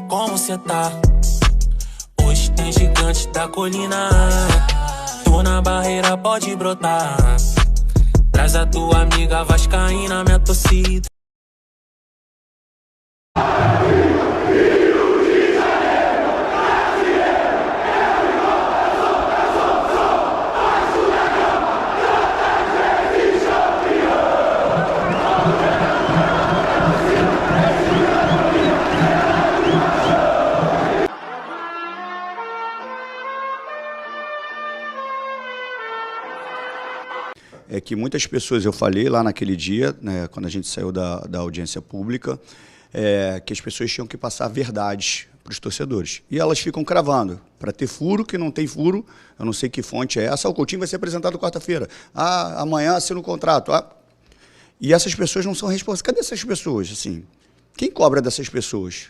como cê tá? Hoje tem gigante da colina. Tô na barreira, pode brotar. Traz a tua amiga vascaína, minha torcida. É que muitas pessoas, eu falei lá naquele dia, né, quando a gente saiu da audiência pública, que as pessoas tinham que passar verdades para os torcedores. E elas ficam cravando, para ter furo, que não tem furo, eu não sei que fonte é essa, o Coutinho vai ser apresentado quarta-feira. Ah, amanhã assina o contrato. Ah. E essas pessoas não são responsáveis. Cadê essas pessoas? Assim, quem cobra dessas pessoas?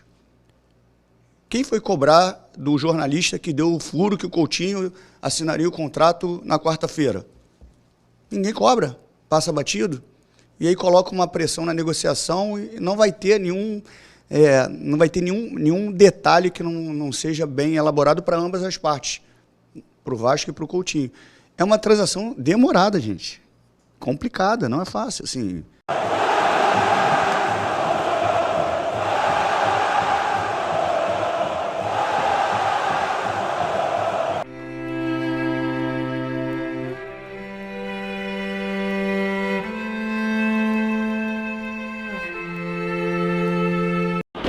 Quem foi cobrar do jornalista que deu o furo que o Coutinho assinaria o contrato na quarta-feira? Ninguém cobra, passa batido, e aí coloca uma pressão na negociação e não vai ter nenhum detalhe que não seja bem elaborado para ambas as partes, para o Vasco e para o Coutinho. É uma transação demorada, gente, complicada, não é fácil, assim.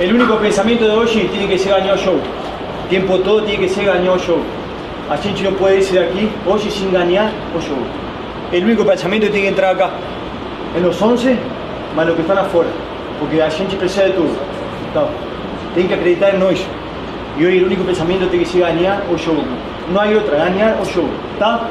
El único pensamiento de hoy tiene que ser ganó show. Tiempo todo tiene que ser ganó show. A gente no puede irse de aquí hoy sin ganar o show. El único pensamiento tiene que entrar acá. En los 11, más los que están afuera. Porque a gente precisa de todo. Tá. Tienen que acreditar en nosotros. Y hoy el único pensamiento tiene que ser ganar o show. No hay otra, ganar o show. ¿Tá?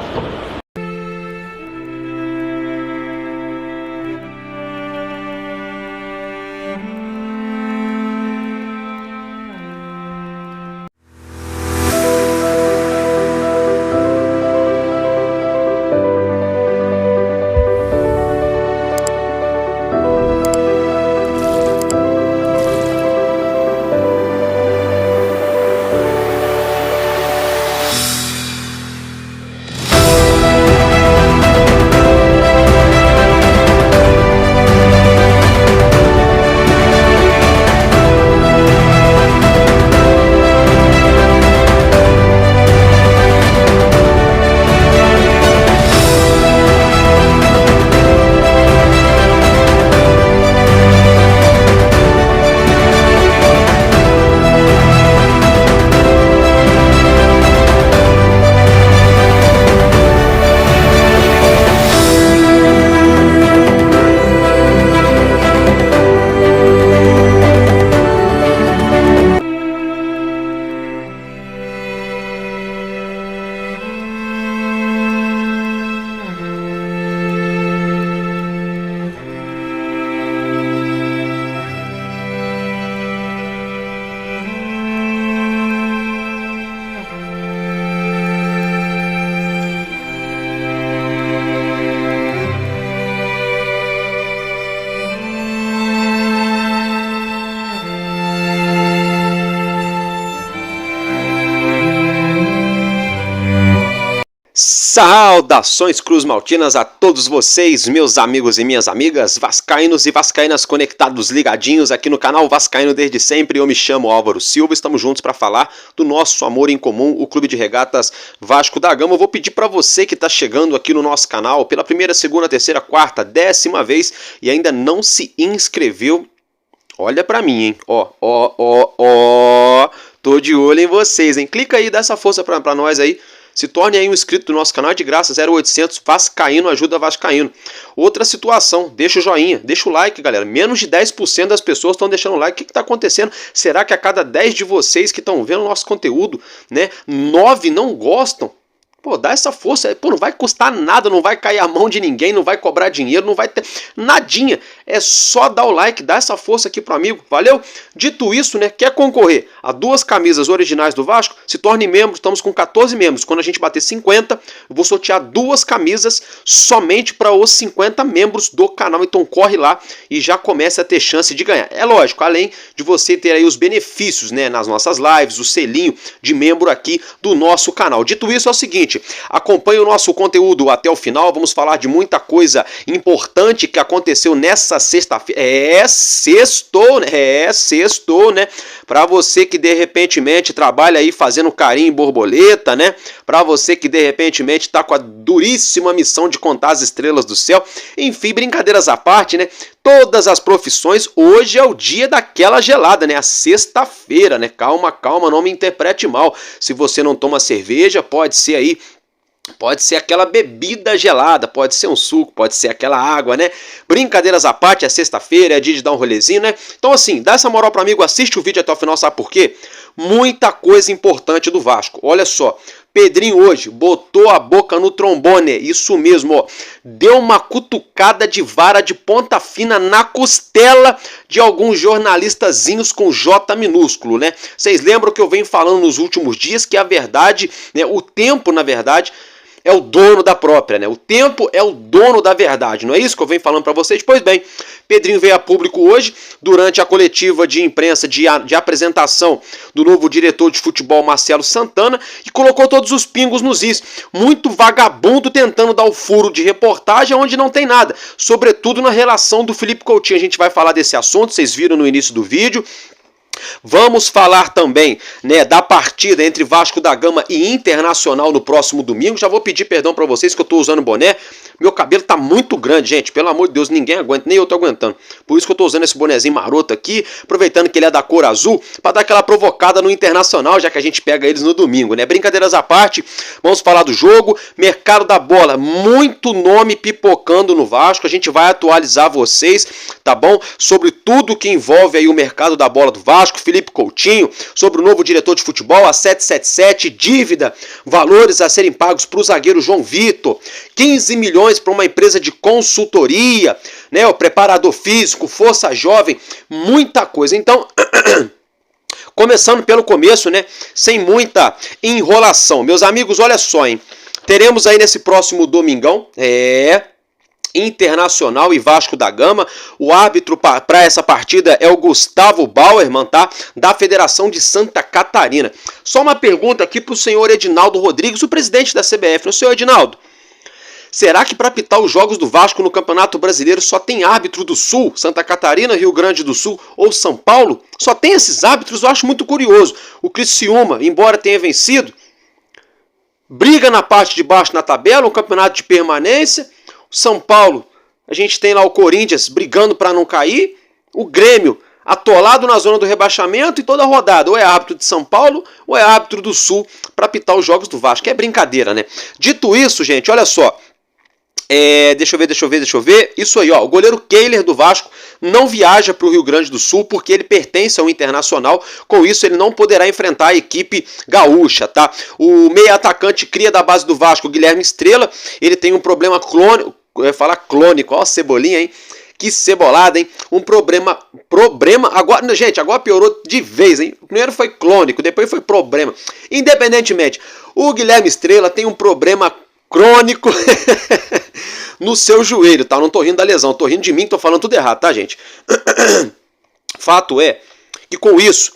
Saudações cruz-maltinas a todos vocês, meus amigos e minhas amigas, vascaínos e vascaínas conectados, ligadinhos aqui no canal Vascaíno desde sempre. Eu me chamo Álvaro Silva, estamos juntos para falar do nosso amor em comum, o Clube de Regatas Vasco da Gama. Eu vou pedir para você que está chegando aqui no nosso canal pela primeira, segunda, terceira, quarta, 10ª vez e ainda não se inscreveu, olha para mim, hein, tô de olho em vocês, hein, clica aí, dá essa força para nós aí. Se torne aí um inscrito do nosso canal, é de graça, 0800 Vascaíno ajuda Vascaíno. Outra situação, deixa o joinha, deixa o like, galera. Menos de 10% das pessoas estão deixando o like. O que está acontecendo? Será que a cada 10 de vocês que estão vendo o nosso conteúdo, né, 9 não gostam? Pô, dá essa força, pô, não vai custar nada, não vai cair a mão de ninguém, não vai cobrar dinheiro, não vai ter nadinha. é só dar o like, dar essa força aqui pro amigo, valeu? Dito isso, né, quer concorrer a 2 camisas originais do Vasco? Se torne membro, estamos com 14 membros. Quando a gente bater 50, eu vou sortear 2 camisas somente para os 50 membros do canal. Então corre lá e já comece a ter chance de ganhar. É lógico, além de você ter aí os benefícios, né, nas nossas lives, o selinho de membro aqui do nosso canal. Dito isso, é o seguinte, acompanhe o nosso conteúdo até o final, vamos falar de muita coisa importante que aconteceu nessa sexta-feira. Sextou, né? Para você que de repentemente trabalha aí fazendo carinho em borboleta, né? Para você que de repentemente tá com a duríssima missão de contar as estrelas do céu. Enfim, brincadeiras à parte, né? Todas as profissões, hoje é o dia daquela gelada, né? A sexta-feira, né? Calma, não me interprete mal. Se você não toma cerveja, pode ser aí. Pode ser aquela bebida gelada, pode ser um suco, pode ser aquela água, né? Brincadeiras à parte, é sexta-feira, é dia de dar um rolezinho, né? Então assim, dá essa moral pro amigo, assiste o vídeo até o final, sabe por quê? Muita coisa importante do Vasco. Olha só, Pedrinho hoje botou a boca no trombone, isso mesmo, ó. Deu uma cutucada de vara de ponta fina na costela de alguns jornalistazinhos com J minúsculo, né? Vocês lembram que eu venho falando nos últimos dias que a verdade, né, o tempo, na verdade, é o dono da própria, né? O tempo é o dono da verdade, não é isso que eu venho falando para vocês? Pois bem, Pedrinho veio a público hoje, durante a coletiva de imprensa de apresentação do novo diretor de futebol, Marcelo Santana, e colocou todos os pingos nos is. Muito vagabundo tentando dar o furo de reportagem onde não tem nada, sobretudo na relação do Felipe Coutinho. A gente vai falar desse assunto, vocês viram no início do vídeo. Vamos falar também, né, da partida entre Vasco da Gama e Internacional no próximo domingo. Já vou pedir perdão para vocês que eu estou usando boné. Meu cabelo tá muito grande, gente. Pelo amor de Deus, ninguém aguenta, nem eu tô aguentando. Por isso que eu tô usando esse bonezinho maroto aqui, aproveitando que ele é da cor azul, para dar aquela provocada no Internacional, já que a gente pega eles no domingo, né? Brincadeiras à parte, vamos falar do jogo. Mercado da bola, muito nome pipocando no Vasco. A gente vai atualizar vocês, tá bom? Sobre tudo que envolve aí o mercado da bola do Vasco, Felipe Coutinho, sobre o novo diretor de futebol, a 777, dívida, valores a serem pagos para o zagueiro João Vitor, 15 milhões para uma empresa de consultoria, né, o preparador físico, força jovem, muita coisa. Então, começando pelo começo, né, sem muita enrolação. Meus amigos, olha só, hein, teremos aí nesse próximo domingão, Internacional e Vasco da Gama. O árbitro para essa partida é o Gustavo Bauerman, tá? Da Federação de Santa Catarina. Só uma pergunta aqui para o senhor Edinaldo Rodrigues, o presidente da CBF. O senhor Edinaldo, será que para apitar os jogos do Vasco no Campeonato Brasileiro só tem árbitro do Sul, Santa Catarina, Rio Grande do Sul ou São Paulo? Só tem esses árbitros? Eu acho muito curioso. O Criciúma, embora tenha vencido, briga na parte de baixo na tabela, um campeonato de permanência. São Paulo, a gente tem lá o Corinthians brigando para não cair, o Grêmio atolado na zona do rebaixamento e toda a rodada, ou é árbitro de São Paulo ou é árbitro do Sul para apitar os jogos do Vasco. É brincadeira, né? Dito isso, gente, olha só, deixa eu ver, isso aí, ó, o goleiro Kehler do Vasco não viaja para o Rio Grande do Sul porque ele pertence ao Internacional, com isso ele não poderá enfrentar a equipe gaúcha, tá? O meia atacante cria da base do Vasco, Guilherme Estrela, ele tem um problema clônico, ó, cebolinha, hein? Que cebolada, hein? Um problema, agora, gente, agora piorou de vez, hein? Primeiro foi clônico, depois foi problema. Independentemente, o Guilherme Estrela tem um problema crônico no seu joelho, tá? Não tô rindo da lesão, tô rindo de mim, tô falando tudo errado, tá, gente? Fato é que com isso,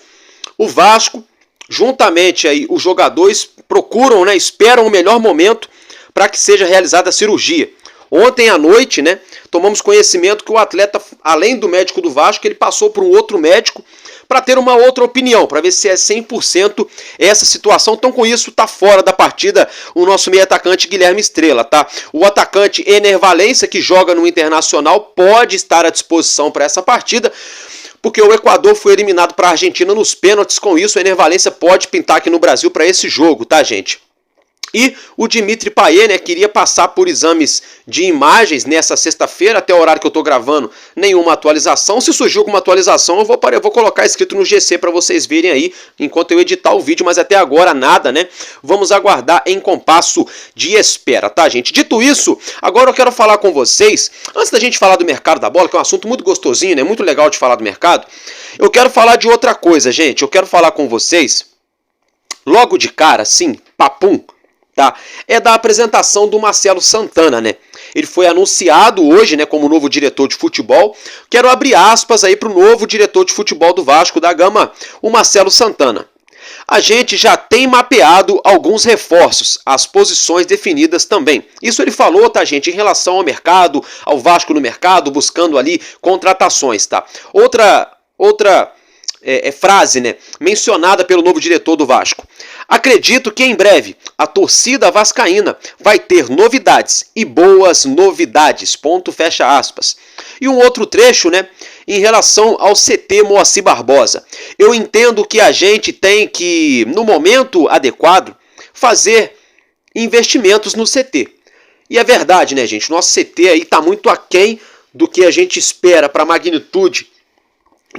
o Vasco, juntamente aí, os jogadores procuram, né, esperam o melhor momento para que seja realizada a cirurgia. Ontem à noite, né, tomamos conhecimento que o atleta, além do médico do Vasco, ele passou por um outro médico para ter uma outra opinião, para ver se é 100% essa situação. Então, com isso, tá fora da partida o nosso meio atacante Guilherme Estrela, tá? O atacante Ener Valencia, que joga no Internacional, pode estar à disposição para essa partida, porque o Equador foi eliminado para a Argentina nos pênaltis. Com isso, o Ener Valencia pode pintar aqui no Brasil para esse jogo, tá, gente? E o Dimitri Payet, né, queria passar por exames de imagens nessa sexta-feira, até o horário que eu tô gravando, nenhuma atualização. Se surgir alguma atualização, eu vou colocar escrito no GC para vocês verem aí, enquanto eu editar o vídeo, mas até agora nada, né? Vamos aguardar em compasso de espera, tá, gente? Dito isso, agora eu quero falar com vocês, antes da gente falar do mercado da bola, que é um assunto muito gostosinho, né, muito legal de falar do mercado, eu quero falar de outra coisa, gente. Eu quero falar com vocês, logo de cara, sim, papum, tá? É da apresentação do Marcelo Santana, né? Ele foi anunciado hoje, né, como novo diretor de futebol. Quero abrir aspas aí para o novo diretor de futebol do Vasco da Gama, o Marcelo Santana. A gente já tem mapeado alguns reforços, as posições definidas também. Isso ele falou, tá, gente, em relação ao mercado, ao Vasco no mercado, buscando ali contratações, tá? Outra frase, né, mencionada pelo novo diretor do Vasco. Acredito que em breve a torcida vascaína vai ter novidades e boas novidades, ponto, fecha aspas. E um outro trecho, né, em relação ao CT Moacir Barbosa. Eu entendo que a gente tem que, no momento adequado, fazer investimentos no CT. E é verdade, né, gente, nosso CT aí está muito aquém do que a gente espera para a magnitude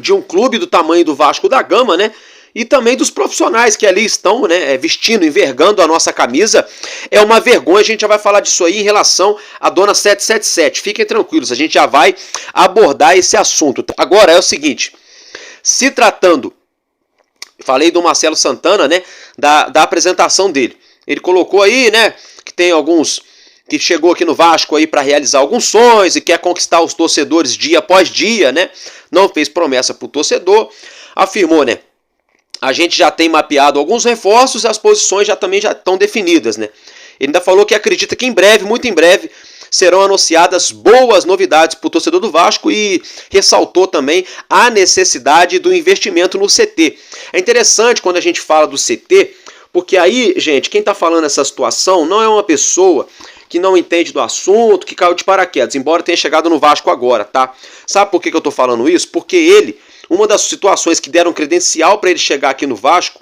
de um clube do tamanho do Vasco da Gama, né? E também dos profissionais que ali estão, né, vestindo, envergando a nossa camisa. É uma vergonha, a gente já vai falar disso aí em relação à dona 777. Fiquem tranquilos, a gente já vai abordar esse assunto. Agora é o seguinte, se tratando, falei do Marcelo Santana, né, da apresentação dele. Ele colocou aí, né, que tem alguns que chegou aqui no Vasco aí para realizar alguns sonhos e quer conquistar os torcedores dia após dia, né? Não fez promessa para o torcedor, afirmou, né? A gente já tem mapeado alguns reforços e as posições já estão definidas, né? Ele ainda falou que acredita que em breve, muito em breve, serão anunciadas boas novidades para o torcedor do Vasco e ressaltou também a necessidade do investimento no CT. É interessante quando a gente fala do CT, porque aí, gente, quem está falando essa situação não é uma pessoa que não entende do assunto, que caiu de paraquedas, embora tenha chegado no Vasco agora, tá? Sabe por que eu tô falando isso? Porque ele, uma das situações que deram credencial para ele chegar aqui no Vasco,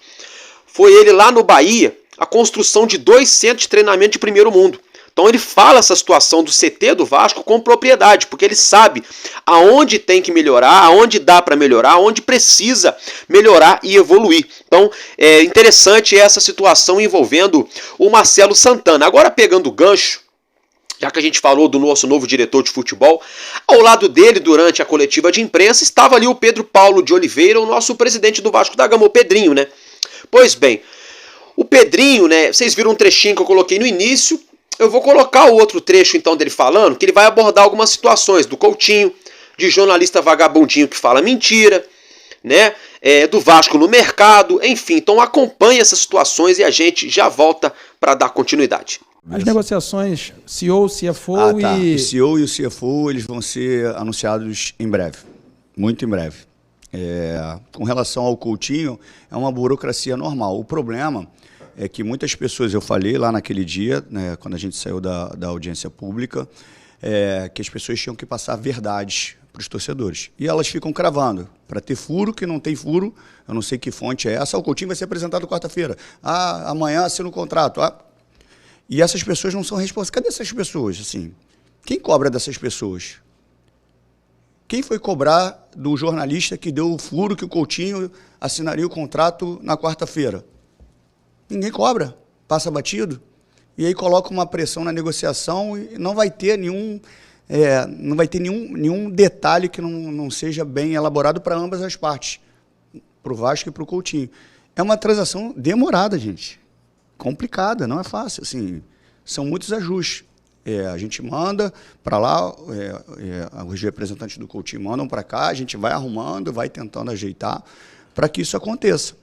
foi ele lá no Bahia, a construção de 2 centros de treinamento de primeiro mundo. Então ele fala essa situação do CT do Vasco com propriedade, porque ele sabe aonde tem que melhorar, aonde dá para melhorar, aonde precisa melhorar e evoluir. Então é interessante essa situação envolvendo o Marcelo Santana. Agora pegando o gancho, já que a gente falou do nosso novo diretor de futebol, ao lado dele, durante a coletiva de imprensa, estava ali o Pedro Paulo de Oliveira, o nosso presidente do Vasco da Gama, o Pedrinho, né? Pois bem, o Pedrinho, né, vocês viram um trechinho que eu coloquei no início. Eu vou colocar o outro trecho então dele falando, que ele vai abordar algumas situações do Coutinho, de jornalista vagabundinho que fala mentira, né? Do Vasco no mercado, enfim. Então acompanhe essas situações e a gente já volta para dar continuidade. As negociações CEO, CFO tá. e... O CEO e o CFO eles vão ser anunciados em breve, muito em breve. Com relação ao Coutinho, é uma burocracia normal. O problema é que muitas pessoas, eu falei lá naquele dia, né, quando a gente saiu da audiência pública, que as pessoas tinham que passar verdades para os torcedores. E elas ficam cravando. Para ter furo, que não tem furo, eu não sei que fonte é essa, o Coutinho vai ser apresentado quarta-feira. Amanhã assina o contrato. E essas pessoas não são responsáveis. Cadê essas pessoas? Assim, quem cobra dessas pessoas? Quem foi cobrar do jornalista que deu o furo que o Coutinho assinaria o contrato na quarta-feira? Ninguém cobra, passa batido, e aí coloca uma pressão na negociação e não vai ter nenhum detalhe que não seja bem elaborado para ambas as partes, para o Vasco e para o Coutinho. É uma transação demorada, gente, complicada, não é fácil, assim, são muitos ajustes. A gente manda para lá, os representantes do Coutinho mandam para cá, a gente vai arrumando, vai tentando ajeitar para que isso aconteça.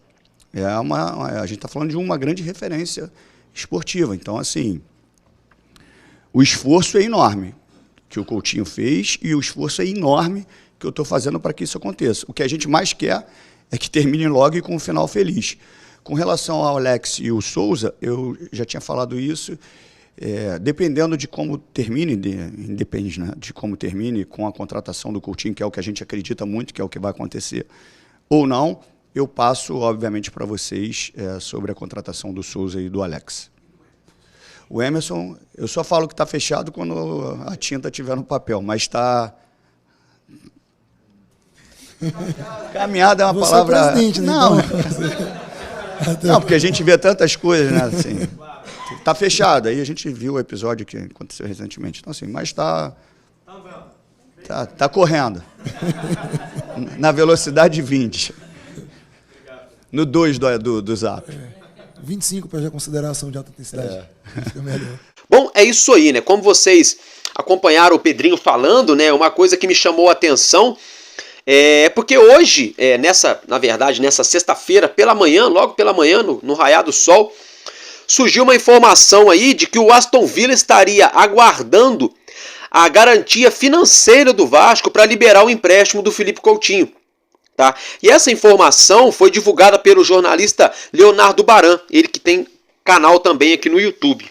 A gente está falando de uma grande referência esportiva. Então, assim, o esforço é enorme que o Coutinho fez e o esforço é enorme que eu estou fazendo para que isso aconteça. O que a gente mais quer é que termine logo e com um final feliz. Com relação ao Alex e o Souza, eu já tinha falado isso, dependendo de como termine, independe, né, de como termine com a contratação do Coutinho, que é o que a gente acredita muito, que é o que vai acontecer, ou não, eu passo, obviamente, para vocês sobre a contratação do Souza e do Alex. O Emerson, eu só falo que está fechado quando a tinta estiver no papel, mas está... Caminhada é uma Você palavra... é o presidente, né? Não, Então... não, porque a gente vê tantas coisas, né? Assim, tá fechado. Aí a gente viu o episódio que aconteceu recentemente. Então, assim, mas tá correndo. Na velocidade 20. No 2 do Zap. 25 para já consideração de alta intensidade. Fica melhor. Bom, é isso aí, né? Como vocês acompanharam o Pedrinho falando, né? Uma coisa que me chamou a atenção é porque hoje, na verdade, nessa sexta-feira, pela manhã, logo pela manhã, no raiar do sol, surgiu uma informação aí de que o Aston Villa estaria aguardando a garantia financeira do Vasco para liberar o empréstimo do Felipe Coutinho. Tá? E essa informação foi divulgada pelo jornalista Leonardo Baran, ele que tem canal também aqui no YouTube.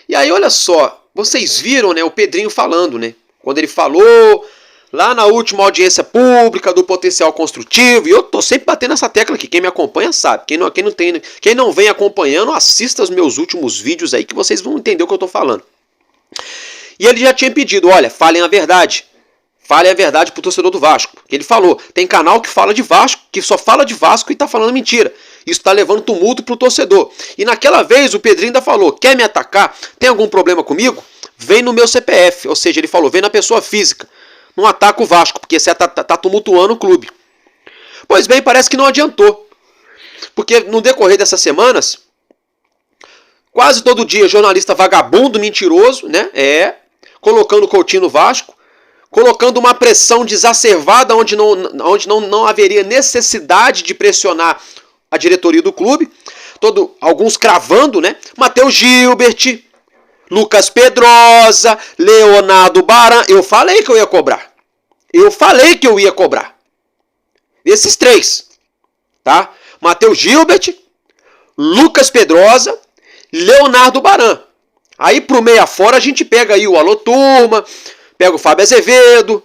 E aí, olha só, vocês viram, né, o Pedrinho falando, né? Quando ele falou lá na última audiência pública do potencial construtivo, e eu tô sempre batendo essa tecla aqui, quem me acompanha sabe, quem não vem acompanhando, assista os meus últimos vídeos aí que vocês vão entender o que eu tô falando. E ele já tinha pedido, olha, falem a verdade. Falem a verdade pro torcedor do Vasco. Ele falou, tem canal que fala de Vasco, que só fala de Vasco e tá falando mentira. Isso tá levando tumulto pro torcedor. E naquela vez o Pedrinho ainda falou, quer me atacar? Tem algum problema comigo? Vem no meu CPF. Ou seja, ele falou, vem na pessoa física. Não ataca o Vasco, porque você tá tumultuando o clube. Pois bem, parece que não adiantou. Porque no decorrer dessas semanas, quase todo dia, jornalista vagabundo, mentiroso, né? Colocando o Coutinho no Vasco, colocando uma pressão desacerbada onde não haveria necessidade de pressionar a diretoria do clube. Alguns cravando, né? Matheus Gilbert, Lucas Pedrosa, Leonardo Baran. Eu falei que eu ia cobrar. Esses três, tá? Matheus Gilbert, Lucas Pedrosa, Leonardo Baran. Aí pro meio afora a gente pega aí o Alô Turma, pega o Fábio Azevedo,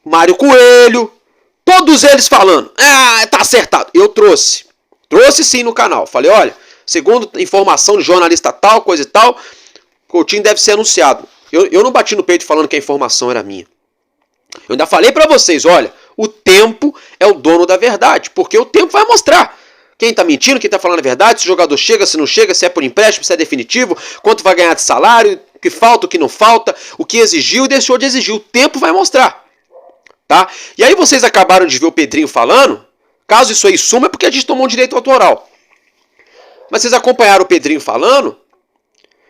Mário Coelho, todos eles falando, tá acertado. Eu trouxe sim no canal. Falei, olha, segundo informação de jornalista tal, coisa e tal, Coutinho deve ser anunciado. Eu não bati no peito falando que a informação era minha. Eu ainda falei pra vocês, olha, o tempo é o dono da verdade, porque o tempo vai mostrar. Quem tá mentindo, quem tá falando a verdade, se o jogador chega, se não chega, se é por empréstimo, se é definitivo, quanto vai ganhar de salário, o que falta, o que não falta, o que exigiu e deixou de exigir. O tempo vai mostrar. Tá? E aí vocês acabaram de ver o Pedrinho falando, caso isso aí suma é porque a gente tomou um direito autoral. Mas vocês acompanharam o Pedrinho falando?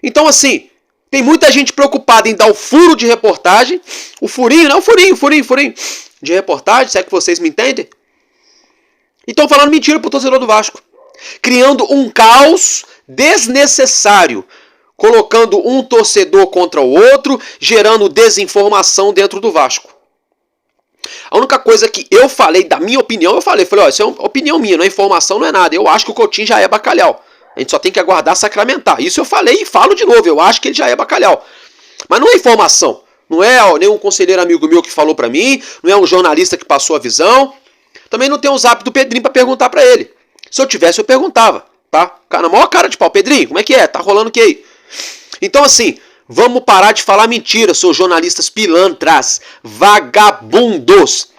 Então assim, tem muita gente preocupada em dar o furo de reportagem, o furinho, não, o furinho de reportagem, se é que vocês me entendem? E estão falando mentira pro torcedor do Vasco. Criando um caos desnecessário. Colocando um torcedor contra o outro. Gerando desinformação dentro do Vasco. A única coisa que eu falei, da minha opinião, eu falei, ó, isso é uma opinião minha, não é informação, não é nada. Eu acho que o Coutinho já é bacalhau. A gente só tem que aguardar sacramentar. Isso eu falei e falo de novo, eu acho que ele já é bacalhau. Mas não é informação. Não é nenhum conselheiro amigo meu que falou pra mim, não é um jornalista que passou a visão. Também não tem um zap do Pedrinho pra perguntar pra ele. Se eu tivesse, eu perguntava, tá? Na maior cara de pau. Pedrinho, como é que é? Tá rolando o que aí? Então, assim, vamos parar de falar mentira, seus jornalistas pilantras, vagabundos,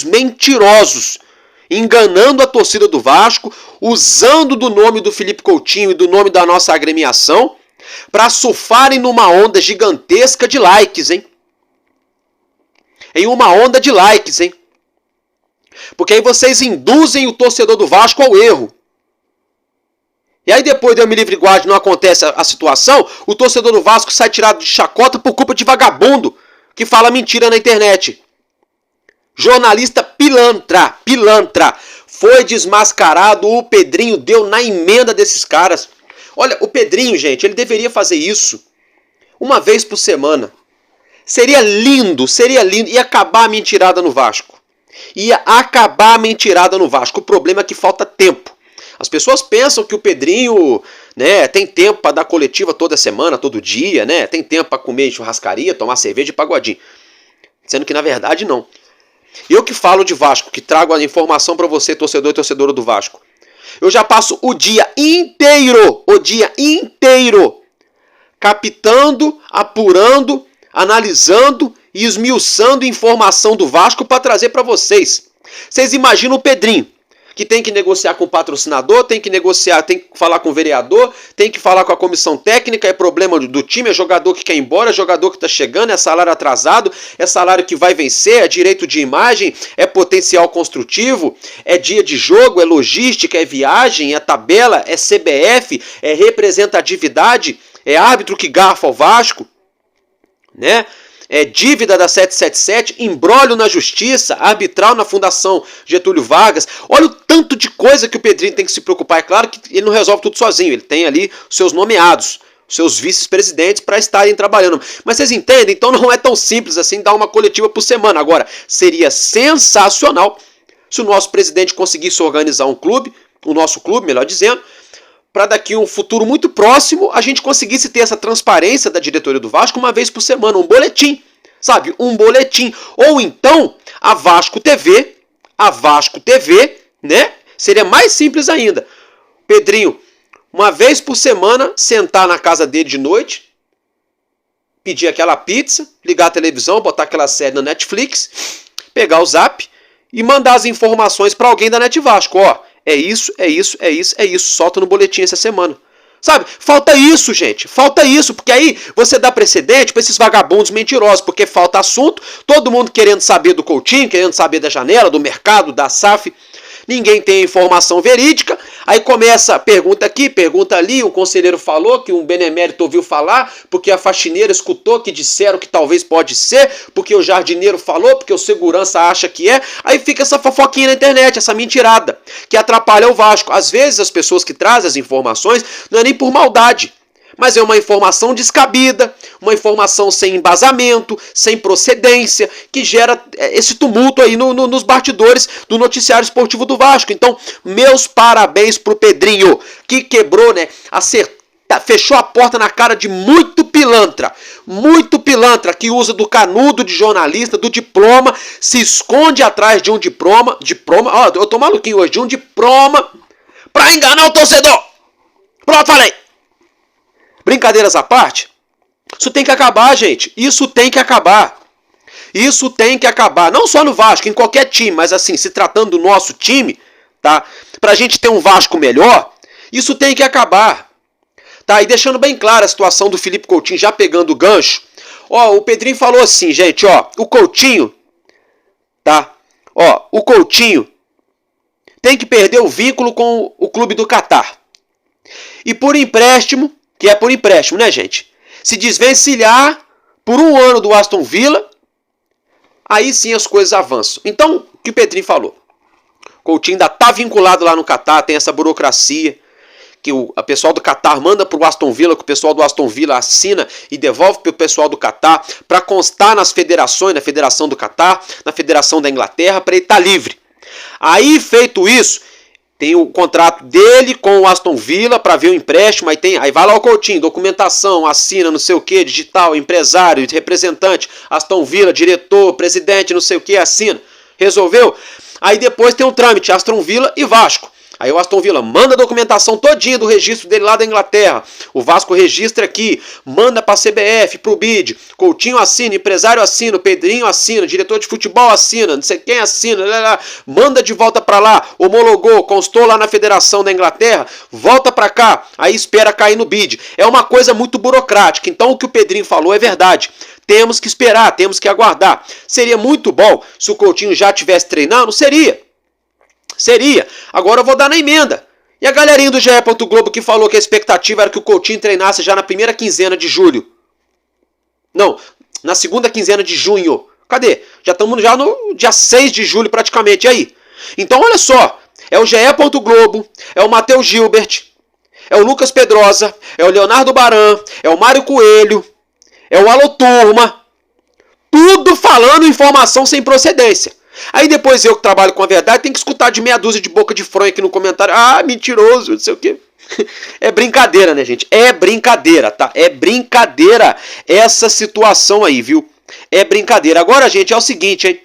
mentirosos, enganando a torcida do Vasco, usando do nome do Felipe Coutinho e do nome da nossa agremiação, pra surfarem numa onda gigantesca de likes, hein? Em uma onda de likes, hein? Porque aí vocês induzem o torcedor do Vasco ao erro. E aí depois do Eu Me Livre Guarde não acontece a situação, o torcedor do Vasco sai tirado de chacota por culpa de vagabundo que fala mentira na internet. Jornalista pilantra. Foi desmascarado, o Pedrinho deu na emenda desses caras. Olha, o Pedrinho, gente, ele deveria fazer isso uma vez por semana. Seria lindo, ia acabar a mentirada no Vasco. O problema é que falta tempo. As pessoas pensam que o Pedrinho, né, tem tempo para dar coletiva toda semana, todo dia, né? Tem tempo para comer churrascaria, tomar cerveja e pagodinho. Sendo que na verdade não. Eu que falo de Vasco, que trago a informação para você, torcedor e torcedora do Vasco. Eu já passo o dia inteiro, captando, apurando, analisando e esmiuçando informação do Vasco para trazer para vocês. Vocês imaginam o Pedrinho, que tem que negociar com o patrocinador, tem que negociar, tem que falar com o vereador, tem que falar com a comissão técnica, é problema do time, é jogador que quer ir embora, é jogador que está chegando, é salário atrasado, é salário que vai vencer, é direito de imagem, é potencial construtivo, é dia de jogo, é logística, é viagem, é tabela, é CBF, é representatividade, é árbitro que garfa o Vasco, né? É dívida da 777, imbróglio na justiça, arbitral na Fundação Getúlio Vargas. Olha o tanto de coisa que o Pedrinho tem que se preocupar. É claro que ele não resolve tudo sozinho, ele tem ali os seus nomeados, os seus vice-presidentes para estarem trabalhando. Mas vocês entendem? Então não é tão simples assim dar uma coletiva por semana. Agora, seria sensacional se o nosso presidente conseguisse organizar um clube, o nosso clube, melhor dizendo, para daqui a um futuro muito próximo a gente conseguisse ter essa transparência da diretoria do Vasco uma vez por semana, um boletim, sabe? Um boletim. Ou então a Vasco TV, né? Seria mais simples ainda. Pedrinho, uma vez por semana, sentar na casa dele de noite, pedir aquela pizza, ligar a televisão, botar aquela série na Netflix, pegar o Zap e mandar as informações para alguém da Net Vasco. Ó, é isso, solta no boletim essa semana. Sabe? Falta isso, gente. Falta isso, porque aí você dá precedente para esses vagabundos mentirosos, porque falta assunto, todo mundo querendo saber do Coutinho, querendo saber da janela, do mercado, da SAF. Ninguém tem informação verídica, aí começa, pergunta aqui, pergunta ali, um conselheiro falou que um benemérito ouviu falar, porque a faxineira escutou que disseram que talvez pode ser, porque o jardineiro falou, porque o segurança acha que é, aí fica essa fofoquinha na internet, essa mentirada, que atrapalha o Vasco. Às vezes as pessoas que trazem as informações não é nem por maldade, mas é uma informação descabida, uma informação sem embasamento, sem procedência, que gera esse tumulto aí nos bastidores do noticiário esportivo do Vasco. Então, meus parabéns pro Pedrinho, que quebrou, né, fechou a porta na cara de muito pilantra, que usa do canudo de jornalista, do diploma, se esconde atrás de um diploma, ó, eu tô maluquinho hoje, de um diploma, pra enganar o torcedor. Pronto, falei. Brincadeiras à parte, isso tem que acabar, gente. Isso tem que acabar. Não só no Vasco, em qualquer time, mas assim, se tratando do nosso time, tá? Pra gente ter um Vasco melhor, isso tem que acabar. Tá? E deixando bem clara a situação do Felipe Coutinho, já pegando o gancho. Ó, o Pedrinho falou assim, gente, ó, o Coutinho, tá? Ó, o Coutinho tem que perder o vínculo com o clube do Catar. E por empréstimo, que é por empréstimo, né, gente? Se desvencilhar por um ano do Aston Villa, aí sim as coisas avançam. Então, o que o Pedrinho falou? Coutinho ainda está vinculado lá no Catar, tem essa burocracia, que o pessoal do Catar manda para o Aston Villa, que o pessoal do Aston Villa assina e devolve para o pessoal do Catar, para constar nas federações, na Federação do Catar, na Federação da Inglaterra, para ele estar livre. Aí, feito isso, tem o contrato dele com o Aston Villa para ver o empréstimo, aí vai lá o Coutinho, documentação, assina, não sei o que, digital, empresário, representante, Aston Villa, diretor, presidente, não sei o que, assina. Resolveu? Aí depois tem um trâmite, Aston Villa e Vasco. Aí o Aston Villa manda a documentação todinha do registro dele lá da Inglaterra. O Vasco registra aqui, manda para a CBF, para o BID. Coutinho assina, empresário assina, o Pedrinho assina, diretor de futebol assina, não sei quem assina, manda de volta para lá, homologou, constou lá na Federação da Inglaterra, volta para cá, aí espera cair no BID. É uma coisa muito burocrática. Então o que o Pedrinho falou é verdade. Temos que esperar, temos que aguardar. Seria muito bom se o Coutinho já estivesse treinando? Seria. Agora eu vou dar na emenda. E a galerinha do GE. Globo que falou que a expectativa era que o Coutinho treinasse já na primeira quinzena de julho. Não, na segunda quinzena de junho. Cadê? Já estamos já no dia 6 de julho praticamente. E aí? Então olha só. É o GE. Globo, é o Matheus Gilbert, é o Lucas Pedrosa, é o Leonardo Baran, é o Mário Coelho, é o Alô Turma. Tudo falando informação sem procedência. Aí depois eu que trabalho com a verdade tenho que escutar de meia dúzia de boca de fronha aqui no comentário. Ah, mentiroso, não sei o quê. É brincadeira, né, gente? É brincadeira, tá? É brincadeira essa situação aí, viu? É brincadeira. Agora, gente, é o seguinte, hein?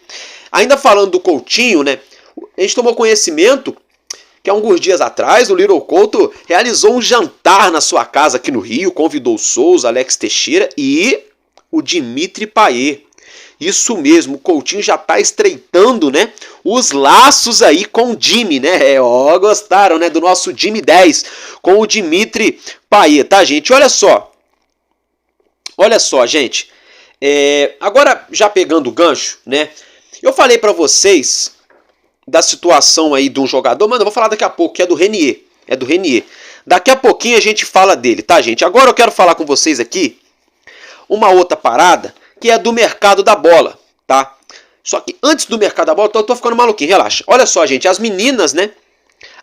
Ainda falando do Coutinho, né? A gente tomou conhecimento que há alguns dias atrás o Little Couto realizou um jantar na sua casa aqui no Rio, convidou o Souza, Alex Teixeira e o Dimitri Payet. Isso mesmo, o Coutinho já está estreitando, né, os laços aí com o Jimmy, né? Gostaram, né, do nosso Jimmy 10 com o Dimitri Payet, tá, gente? Olha só, gente. Agora, já pegando o gancho, né? Eu falei para vocês da situação aí de um jogador, mas eu vou falar daqui a pouco, que é do Renier. Daqui a pouquinho a gente fala dele, tá, gente? Agora eu quero falar com vocês aqui uma outra parada, que é do mercado da bola, tá? Só que antes do mercado da bola, eu tô ficando maluquinho, relaxa. Olha só, gente, as meninas, né?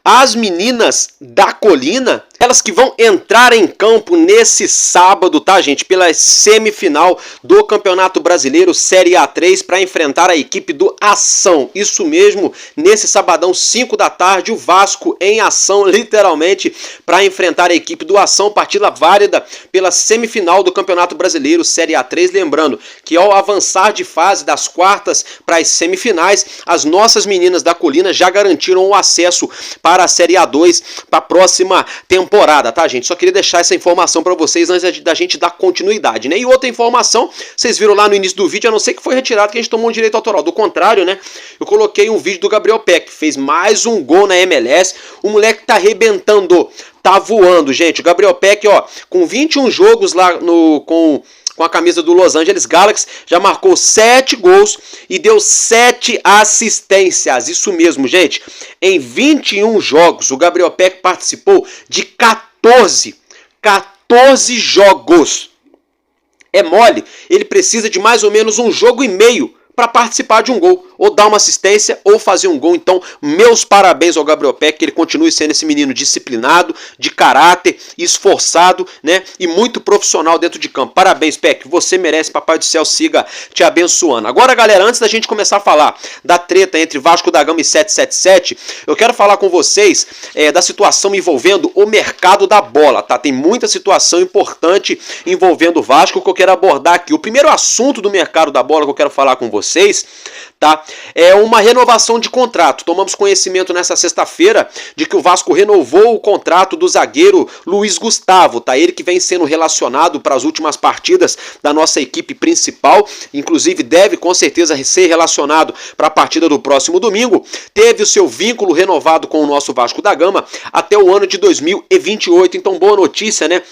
As meninas da Colina, elas que vão entrar em campo nesse sábado, tá, gente? Pela semifinal do Campeonato Brasileiro Série A3 para enfrentar a equipe do Ação. Isso mesmo, nesse sabadão, 5 da tarde, o Vasco em ação, literalmente, para enfrentar a equipe do Ação. Partida válida pela semifinal do Campeonato Brasileiro Série A3. Lembrando que ao avançar de fase das quartas para as semifinais, as nossas meninas da Colina já garantiram o acesso para a Série A2 para a próxima temporada, tá, gente? Só queria deixar essa informação para vocês antes da gente dar continuidade, né? E outra informação, vocês viram lá no início do vídeo, a não ser que foi retirado que a gente tomou um direito autoral. Do contrário, né? Eu coloquei um vídeo do Gabriel Peck, fez mais um gol na MLS. O moleque tá arrebentando, tá voando, gente. O Gabriel Peck, ó, com 21 jogos lá com a camisa do Los Angeles Galaxy, já marcou 7 gols e deu 7 assistências. Isso mesmo, gente. Em 21 jogos, o Gabriel Peck participou de 14 jogos. É mole, ele precisa de mais ou menos um jogo e meio para participar de um gol, ou dar uma assistência, ou fazer um gol. Então, meus parabéns ao Gabriel Peck, que ele continue sendo esse menino disciplinado, de caráter, esforçado, né, e muito profissional dentro de campo. Parabéns, Peck, você merece, Papai do Céu siga te abençoando. Agora, galera, antes da gente começar a falar da treta entre Vasco da Gama e 777, eu quero falar com vocês da situação envolvendo o mercado da bola, tá? Tem muita situação importante envolvendo o Vasco que eu quero abordar aqui. O primeiro assunto do mercado da bola que eu quero falar com vocês, tá? É uma renovação de contrato. Tomamos conhecimento nessa sexta-feira de que o Vasco renovou o contrato do zagueiro Luiz Gustavo, tá? Ele que vem sendo relacionado para as últimas partidas da nossa equipe principal, inclusive deve com certeza ser relacionado para a partida do próximo domingo. Teve o seu vínculo renovado com o nosso Vasco da Gama até o ano de 2028. Então, boa notícia, né?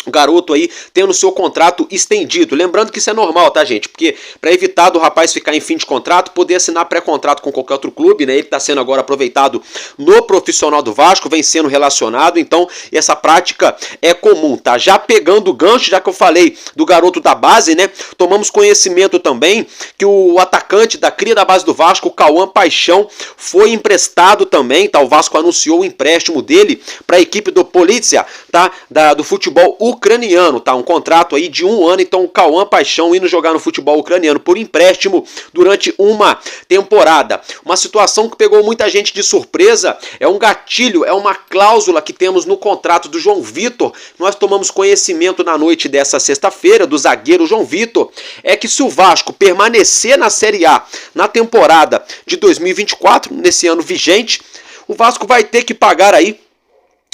O garoto aí tendo seu contrato estendido. Lembrando que isso é normal, tá, gente? Porque para evitar do rapaz ficar em fim de contrato, poder assinar pré-contrato com qualquer outro clube, né? Ele está sendo agora aproveitado no profissional do Vasco, vem sendo relacionado, então essa prática é comum, tá? Já pegando o gancho, já que eu falei do garoto da base, né? Tomamos conhecimento também que o atacante da cria da base do Vasco, o Cauã Paixão, foi emprestado também, tá? O Vasco anunciou o empréstimo dele para a equipe do Polícia, tá? Do futebol ucraniano, tá? Um contrato aí de 1 ano, então o Cauã Paixão indo jogar no futebol ucraniano por empréstimo durante uma temporada. Uma situação que pegou muita gente de surpresa, é um gatilho, é uma cláusula que temos no contrato do João Vitor. Nós tomamos conhecimento na noite dessa sexta-feira do zagueiro João Vitor, é que se o Vasco permanecer na Série A na temporada de 2024, nesse ano vigente, o Vasco vai ter que pagar aí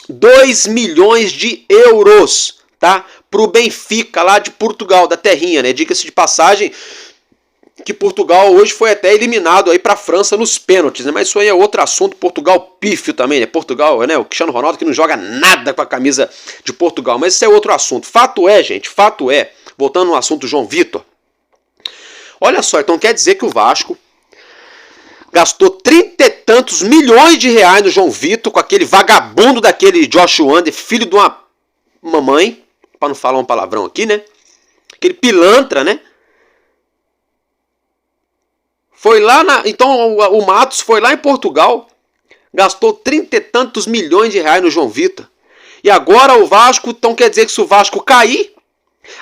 2 milhões de euros, tá? Pro Benfica, lá de Portugal, da terrinha, né? Diga-se de passagem que Portugal hoje foi até eliminado aí pra França nos pênaltis, né? Mas isso aí é outro assunto. Portugal pífio também, né? Portugal, né? O Cristiano Ronaldo que não joga nada com a camisa de Portugal, mas isso é outro assunto. Fato é, gente, fato é, voltando no assunto João Vitor, olha só, então quer dizer que o Vasco gastou 30 e tantos milhões de reais no João Vitor, com aquele vagabundo daquele Josh Wander, filho de uma mamãe, para não falar um palavrão aqui, né? Aquele pilantra, né? Foi lá então o Matos foi lá em Portugal, gastou 30 e tantos milhões de reais no João Vitor. E agora o Vasco, então quer dizer que se o Vasco cair,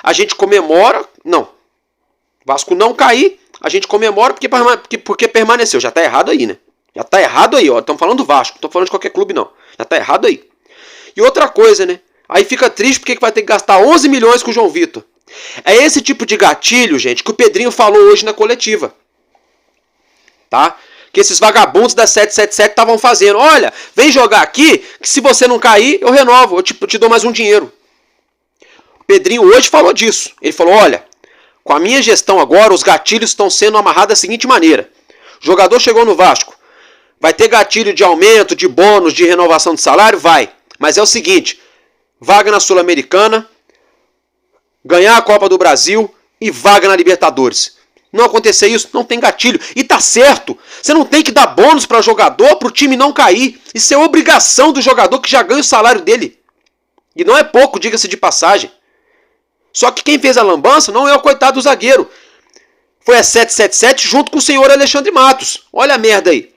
a gente comemora. Não. O Vasco não cair, a gente comemora porque permaneceu. Já tá errado aí, né? Já tá errado aí, ó. Estamos falando do Vasco, não estamos falando de qualquer clube, não. Já tá errado aí. E outra coisa, né? Aí fica triste porque vai ter que gastar 11 milhões com o João Vitor. É esse tipo de gatilho, gente, que o Pedrinho falou hoje na coletiva. Tá? que esses vagabundos da 777 estavam fazendo. Olha, vem jogar aqui, que se você não cair, eu renovo, eu te dou mais um dinheiro. O Pedrinho hoje falou disso. Ele falou, olha, com a minha gestão agora, os gatilhos estão sendo amarrados da seguinte maneira. O jogador chegou no Vasco. Vai ter gatilho de aumento, de bônus, de renovação de salário? Vai. Mas é o seguinte, vaga na Sul-Americana, ganhar a Copa do Brasil e vaga na Libertadores. Não acontecer isso, não tem gatilho. E tá certo. Você não tem que dar bônus para jogador para o time não cair. Isso é obrigação do jogador que já ganha o salário dele. E não é pouco, diga-se de passagem. Só que quem fez a lambança não é o coitado do zagueiro. Foi a 777 junto com o senhor Alexandre Matos. Olha a merda aí.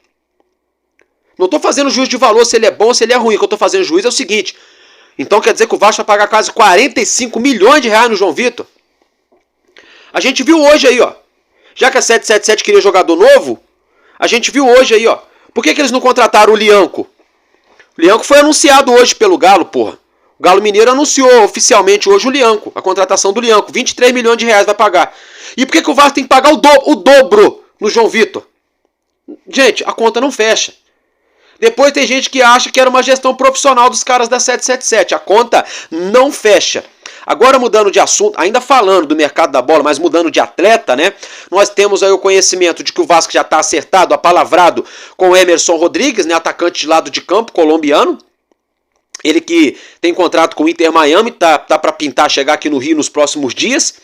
Não estou fazendo juízo de valor se ele é bom ou se ele é ruim. O que eu estou fazendo juízo é o seguinte. Então quer dizer que o Vasco vai pagar quase 45 milhões de reais no João Vitor? A gente viu hoje aí, ó. Já que a 777 queria jogador novo, a gente viu hoje aí, ó. Por que eles não contrataram o Lianco? O Lianco foi anunciado hoje pelo Galo, porra. O Galo Mineiro anunciou oficialmente hoje o Lianco, a contratação do Lianco. 23 milhões de reais vai pagar. E por que o Vasco tem que pagar o dobro no João Vitor? Gente, a conta não fecha. Depois tem gente que acha que era uma gestão profissional dos caras da 777. A conta não fecha. Agora mudando de assunto, ainda falando do mercado da bola, mas mudando de atleta, né? Nós temos aí o conhecimento de que o Vasco já está acertado, apalavrado com o Emerson Rodrigues, né? Atacante de lado de campo, colombiano. Ele que tem contrato com o Inter Miami, tá para pintar chegar aqui no Rio nos próximos dias.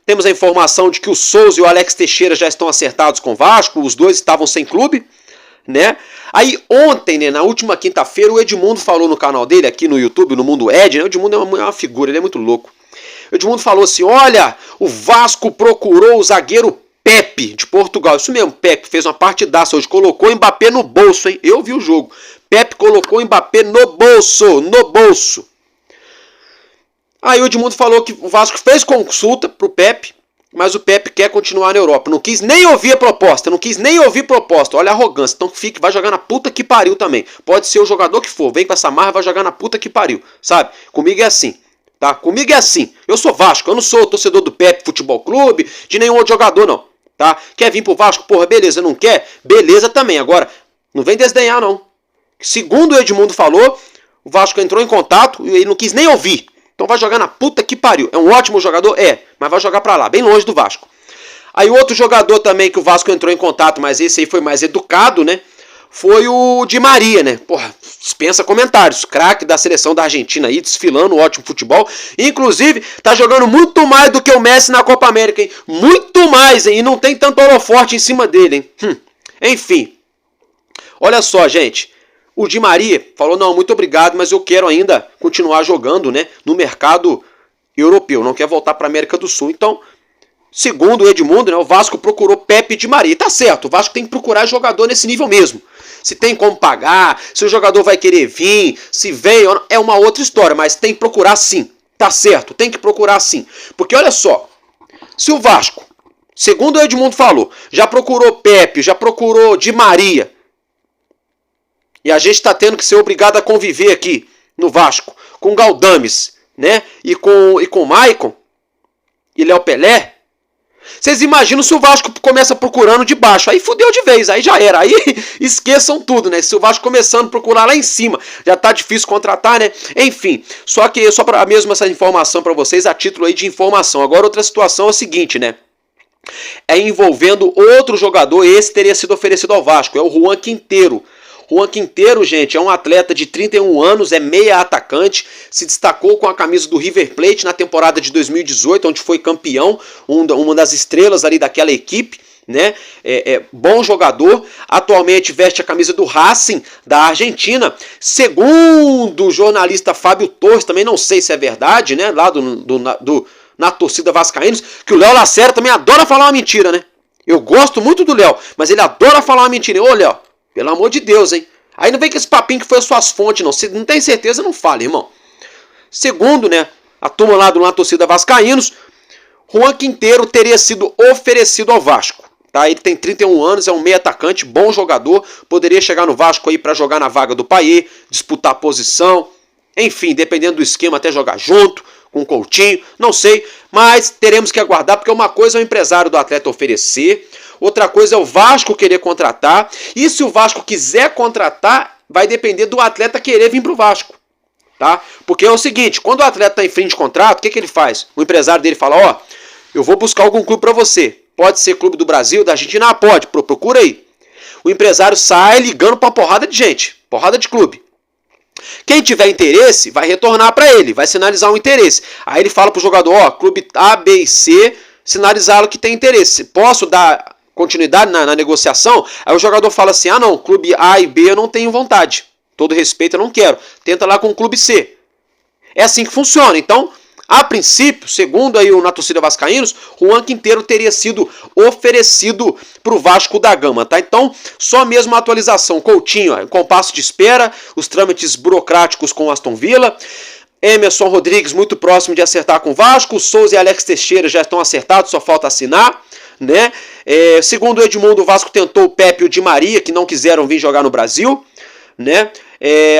Temos a informação de que o Souza e o Alex Teixeira já estão acertados com o Vasco, os dois estavam sem clube, né? Aí ontem, né, na última quinta-feira, o Edmundo falou no canal dele, aqui no YouTube, no Mundo Ed, né? O Edmundo é uma figura, ele é muito louco. O Edmundo falou assim, olha, o Vasco procurou o zagueiro Pepe, de Portugal. Isso mesmo, Pepe fez uma partidaça hoje, colocou o Mbappé no bolso, hein? Eu vi o jogo. Pepe colocou o Mbappé no bolso. Aí o Edmundo falou que o Vasco fez consulta pro Pepe, mas o Pepe quer continuar na Europa. Não quis nem ouvir a proposta, Olha a arrogância. Então vai jogar na puta que pariu também. Pode ser o jogador que for. Vem com essa marra, vai jogar na puta que pariu. Sabe? Comigo é assim. Tá? Comigo é assim. Eu sou Vasco. Eu não sou torcedor do Pepe Futebol Clube, de nenhum outro jogador, não. Tá? Quer vir pro Vasco? Porra, beleza. Não quer? Beleza também. Agora, não vem desdenhar, não. Segundo o Edmundo falou, o Vasco entrou em contato e ele não quis nem ouvir. Então vai jogar na puta que pariu. É um ótimo jogador? É, mas vai jogar pra lá, bem longe do Vasco. Aí outro jogador também que o Vasco entrou em contato, mas esse aí foi mais educado, né? Foi o Di Maria, né? Porra, dispensa comentários. Craque da seleção da Argentina aí, desfilando um ótimo futebol. Inclusive, tá jogando muito mais do que o Messi na Copa América, hein? Muito mais, hein? E não tem tanto holoforte em cima dele, hein? Enfim. Olha só, gente. O Di Maria falou, não, muito obrigado, mas eu quero ainda continuar jogando, né, no mercado europeu, não quer voltar para a América do Sul. Então, segundo o Edmundo, né, o Vasco procurou Pepe Di Maria. E tá certo, o Vasco tem que procurar jogador nesse nível mesmo. Se tem como pagar, se o jogador vai querer vir, se vem, é uma outra história, mas tem que procurar sim. Tá certo, tem que procurar sim. Porque olha só, se o Vasco, segundo o Edmundo falou, já procurou Pepe, já procurou Di Maria, e a gente está tendo que ser obrigado a conviver aqui no Vasco com Galdames, né? E com Maicon e Léo Pelé. Vocês imaginam se o Vasco começa procurando de baixo? Aí fudeu de vez, aí já era. Aí esqueçam tudo, né? Se o Vasco começando a procurar lá em cima, já tá difícil contratar, né? Enfim, só para mesmo essa informação para vocês, a título aí de informação. Agora outra situação é o seguinte, né? É envolvendo outro jogador, esse teria sido oferecido ao Vasco, é o Juan Quinteiro. Juan Quinteiro, gente, é um atleta de 31 anos, é meia atacante, se destacou com a camisa do River Plate na temporada de 2018, onde foi campeão, uma das estrelas ali daquela equipe, né? Bom jogador, atualmente veste a camisa do Racing da Argentina. Segundo o jornalista Fábio Torres, também não sei se é verdade, né? Lá na torcida vascaínos, que o Léo Lacerda também adora falar uma mentira, né? Eu gosto muito do Léo, mas ele adora falar uma mentira. Ô, Léo, pelo amor de Deus, hein? Aí não vem com esse papinho que foi as suas fontes, não. Se não tem certeza, não fale, irmão. Segundo, né, a turma lá do torcida vascaínos, Juan Quinteiro teria sido oferecido ao Vasco. Tá? Ele tem 31 anos, é um meio atacante, bom jogador, poderia chegar no Vasco aí para jogar na vaga do Payet, disputar a posição, enfim, dependendo do esquema, até jogar junto com o Coutinho, não sei, mas teremos que aguardar, porque uma coisa é o empresário do atleta oferecer, outra coisa é o Vasco querer contratar, e se o Vasco quiser contratar, vai depender do atleta querer vir pro Vasco, tá? Porque é o seguinte, quando o atleta está em fim de contrato, o que ele faz? O empresário dele fala, ó, eu vou buscar algum clube para você, pode ser clube do Brasil, da Argentina, pode, procura aí. O empresário sai ligando pra porrada de gente, porrada de clube. Quem tiver interesse vai retornar para ele, vai sinalizar um interesse. Aí ele fala pro jogador, ó, clube A, B e C, sinalizá-lo que tem interesse. Posso dar continuidade na negociação? Aí o jogador fala assim, ah não, clube A e B eu não tenho vontade. Todo respeito eu não quero. Tenta lá com o clube C. É assim que funciona. Então, a princípio, segundo aí na torcida vascaínos, o Juan Quintero teria sido oferecido para o Vasco da Gama, tá? Então, só mesmo a atualização. Coutinho, ó, compasso de espera, os trâmites burocráticos com Aston Villa. Emerson Rodrigues muito próximo de acertar com o Vasco. Souza e Alex Teixeira já estão acertados, só falta assinar, né? Segundo o Edmundo, o Vasco tentou o Pepe e o Di Maria, que não quiseram vir jogar no Brasil, né?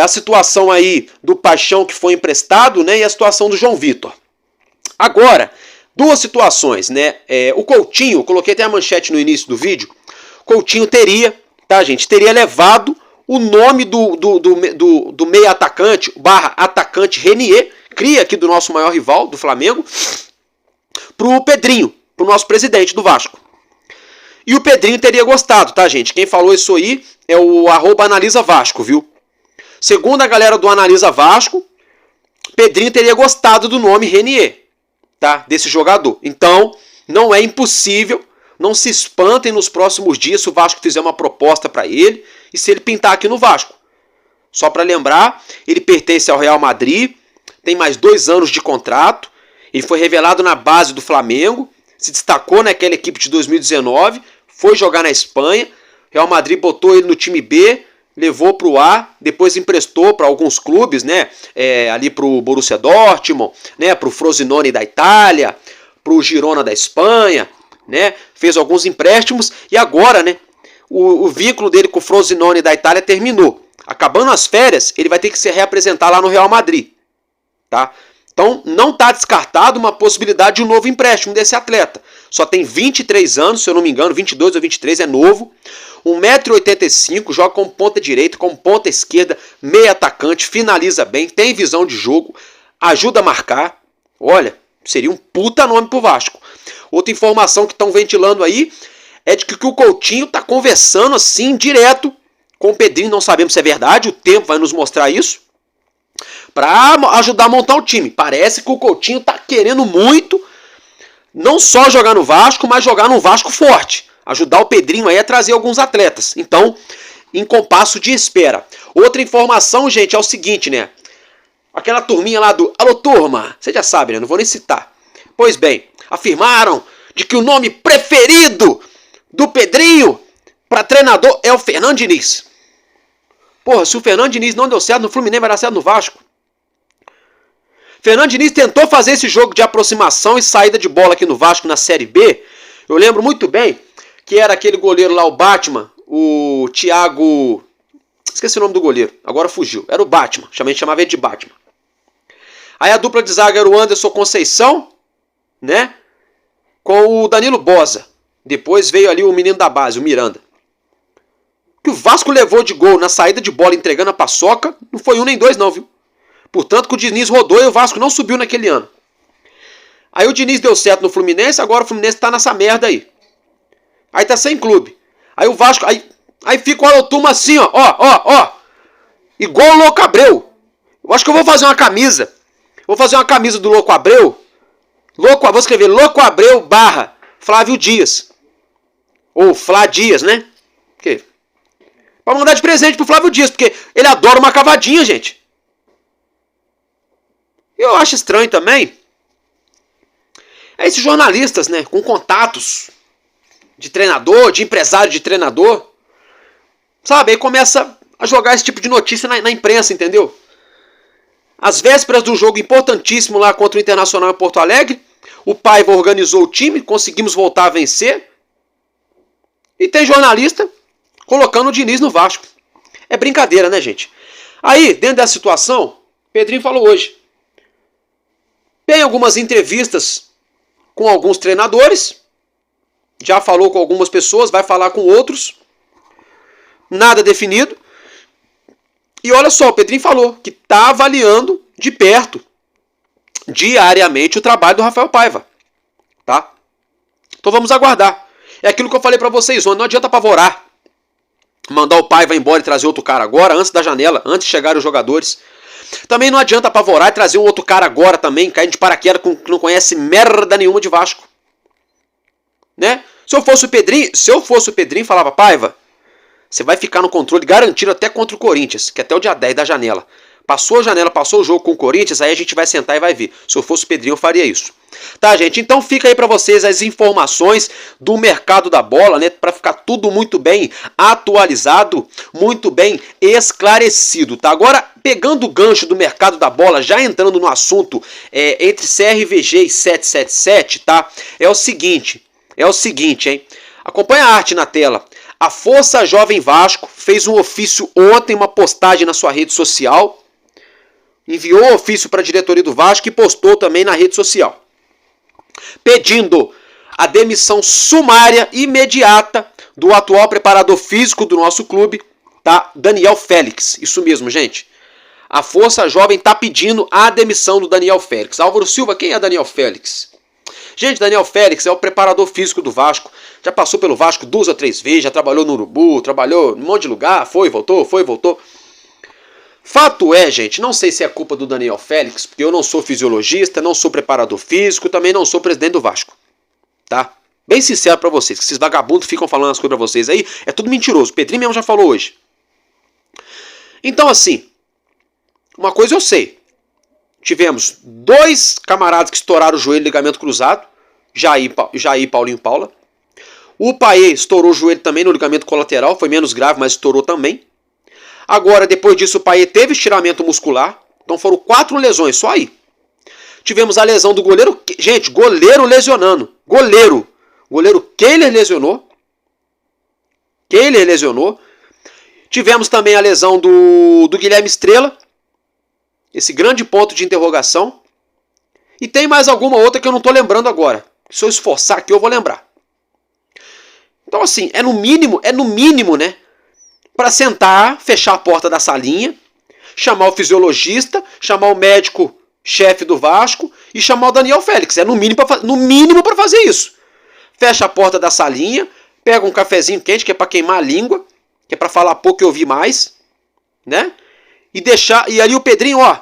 A situação aí do Paixão que foi emprestado, né? E a situação do João Vitor. Agora, duas situações, né? O Coutinho, coloquei até a manchete no início do vídeo. Coutinho teria, tá, gente? Teria levado o nome do meia atacante, / atacante Renier, cria aqui do nosso maior rival, do Flamengo, pro Pedrinho, pro nosso presidente do Vasco. E o Pedrinho teria gostado, tá, gente? Quem falou isso aí é o @AnalisaVasco, viu? Segundo a galera do Analisa Vasco, Pedrinho teria gostado do nome Renier, tá? Desse jogador. Então, não é impossível, não se espantem nos próximos dias se o Vasco fizer uma proposta para ele e se ele pintar aqui no Vasco. Só para lembrar, ele pertence ao Real Madrid, tem mais 2 anos de contrato, ele foi revelado na base do Flamengo, se destacou naquela equipe de 2019, foi jogar na Espanha, Real Madrid botou ele no time B, levou para o A, depois emprestou para alguns clubes, né? Ali para o Borussia Dortmund, né? Para o Frosinone da Itália, para o Girona da Espanha, né? Fez alguns empréstimos e agora, né? O vínculo dele com o Frosinone da Itália terminou. Acabando as férias, ele vai ter que se reapresentar lá no Real Madrid, tá? Então não está descartado uma possibilidade de um novo empréstimo desse atleta. Só tem 23 anos, se eu não me engano, 22 ou 23, é novo. 1,85 m, joga como ponta direita, como ponta esquerda, meio atacante, finaliza bem, tem visão de jogo, ajuda a marcar. Olha, seria um puta nome pro Vasco. Outra informação que estão ventilando aí é de que o Coutinho está conversando assim direto com o Pedrinho, não sabemos se é verdade, o tempo vai nos mostrar isso, para ajudar a montar o time. Parece que o Coutinho está querendo muito, não só jogar no Vasco, mas jogar num Vasco forte. Ajudar o Pedrinho aí a trazer alguns atletas. Então, em compasso de espera. Outra informação, gente, é o seguinte, né? Aquela turminha lá do Alô Turma, você já sabe, né? Não vou nem citar. Pois bem, afirmaram de que o nome preferido do Pedrinho para treinador é o Fernando Diniz. Porra, se o Fernando Diniz não deu certo no Fluminense, vai dar certo no Vasco. Fernando Diniz tentou fazer esse jogo de aproximação e saída de bola aqui no Vasco na Série B. Eu lembro muito bem que era aquele goleiro lá, o Batman, o Thiago... Esqueci o nome do goleiro, agora fugiu. Era o Batman, chamava ele de Batman. Aí a dupla de zaga era o Anderson Conceição, né? Com o Danilo Boza. Depois veio ali o menino da base, o Miranda. Que o Vasco levou de gol na saída de bola entregando a paçoca, não foi 1 nem 2 não, viu? Portanto que o Diniz rodou e o Vasco não subiu naquele ano. Aí o Diniz deu certo no Fluminense, agora o Fluminense tá nessa merda aí. Aí tá sem clube. Aí o Vasco... Aí fica o Alotuma assim, ó. Igual o Louco Abreu. Eu acho que eu vou fazer uma camisa. Vou fazer uma camisa do Louco Abreu. Vou escrever Louco Abreu / Flávio Dias. Ou Flá Dias, né? Porque... Pra mandar de presente pro Flávio Dias, porque ele adora uma cavadinha, gente. Eu acho estranho também. É esses jornalistas, né? Com contatos de treinador, de empresário de treinador. Sabe? Aí começa a jogar esse tipo de notícia na imprensa, entendeu? Às vésperas do jogo importantíssimo lá contra o Internacional em Porto Alegre, o Paiva organizou o time, conseguimos voltar a vencer. E tem jornalista colocando o Diniz no Vasco. É brincadeira, né, gente? Aí, dentro dessa situação, Pedrinho falou hoje. Tem algumas entrevistas com alguns treinadores, já falou com algumas pessoas, vai falar com outros. Nada definido. E olha só, o Pedrinho falou que está avaliando de perto, diariamente, o trabalho do Rafael Paiva. Tá? Então vamos aguardar. É aquilo que eu falei para vocês, não adianta apavorar. Mandar o Paiva embora e trazer outro cara agora, antes da janela, antes de chegarem os jogadores. Também não adianta apavorar e trazer um outro cara agora também, cair de paraquedas que não conhece merda nenhuma de Vasco. Né? Se eu fosse o Pedrinho, falava, Paiva, você vai ficar no controle garantido até contra o Corinthians, que é até o dia 10 da janela. Passou a janela, passou o jogo com o Corinthians, aí a gente vai sentar e vai ver. Se eu fosse o Pedrinho, eu faria isso. Tá, gente? Então fica aí pra vocês as informações do mercado da bola, né? Pra ficar tudo muito bem atualizado, muito bem esclarecido, tá? Agora, pegando o gancho do mercado da bola, já entrando no assunto entre CRVG e 777, tá? É o seguinte, hein? Acompanha a arte na tela. A Força Jovem Vasco fez um ofício ontem, uma postagem na sua rede social, enviou o ofício para a diretoria do Vasco e postou também na rede social, pedindo a demissão sumária imediata do atual preparador físico do nosso clube, tá? Daniel Félix. Isso mesmo, gente. A Força Jovem está pedindo a demissão do Daniel Félix. Álvaro Silva, quem é Daniel Félix? Gente, Daniel Félix é o preparador físico do Vasco. Já passou pelo Vasco 2 ou 3 vezes, já trabalhou no Urubu, trabalhou em um monte de lugar, foi, voltou. Fato é, gente, não sei se é culpa do Daniel Félix, porque eu não sou fisiologista, não sou preparador físico, também não sou presidente do Vasco. Tá? Bem sincero pra vocês, que esses vagabundos ficam falando as coisas pra vocês aí, é tudo mentiroso. O Pedrinho mesmo já falou hoje. Então, assim, uma coisa eu sei. Tivemos 2 camaradas que estouraram o joelho, ligamento cruzado, Jair e Paulinho Paula. O Paê estourou o joelho também no ligamento colateral, foi menos grave, mas estourou também. Agora, depois disso, o Paê teve estiramento muscular, então foram 4 lesões, só aí. Tivemos a lesão do goleiro, gente, goleiro lesionando, goleiro Kehler lesionou. Tivemos também a lesão do Guilherme Estrela, esse grande ponto de interrogação. E tem mais alguma outra que eu não estou lembrando agora. Se eu esforçar aqui, eu vou lembrar. Então, assim, é no mínimo, né? Para sentar, fechar a porta da salinha, chamar o fisiologista, chamar o médico-chefe do Vasco e chamar o Daniel Félix. É no mínimo para fazer isso. Fecha a porta da salinha, pega um cafezinho quente, que é para queimar a língua, que é para falar pouco e ouvir mais, né? E ali o Pedrinho, ó,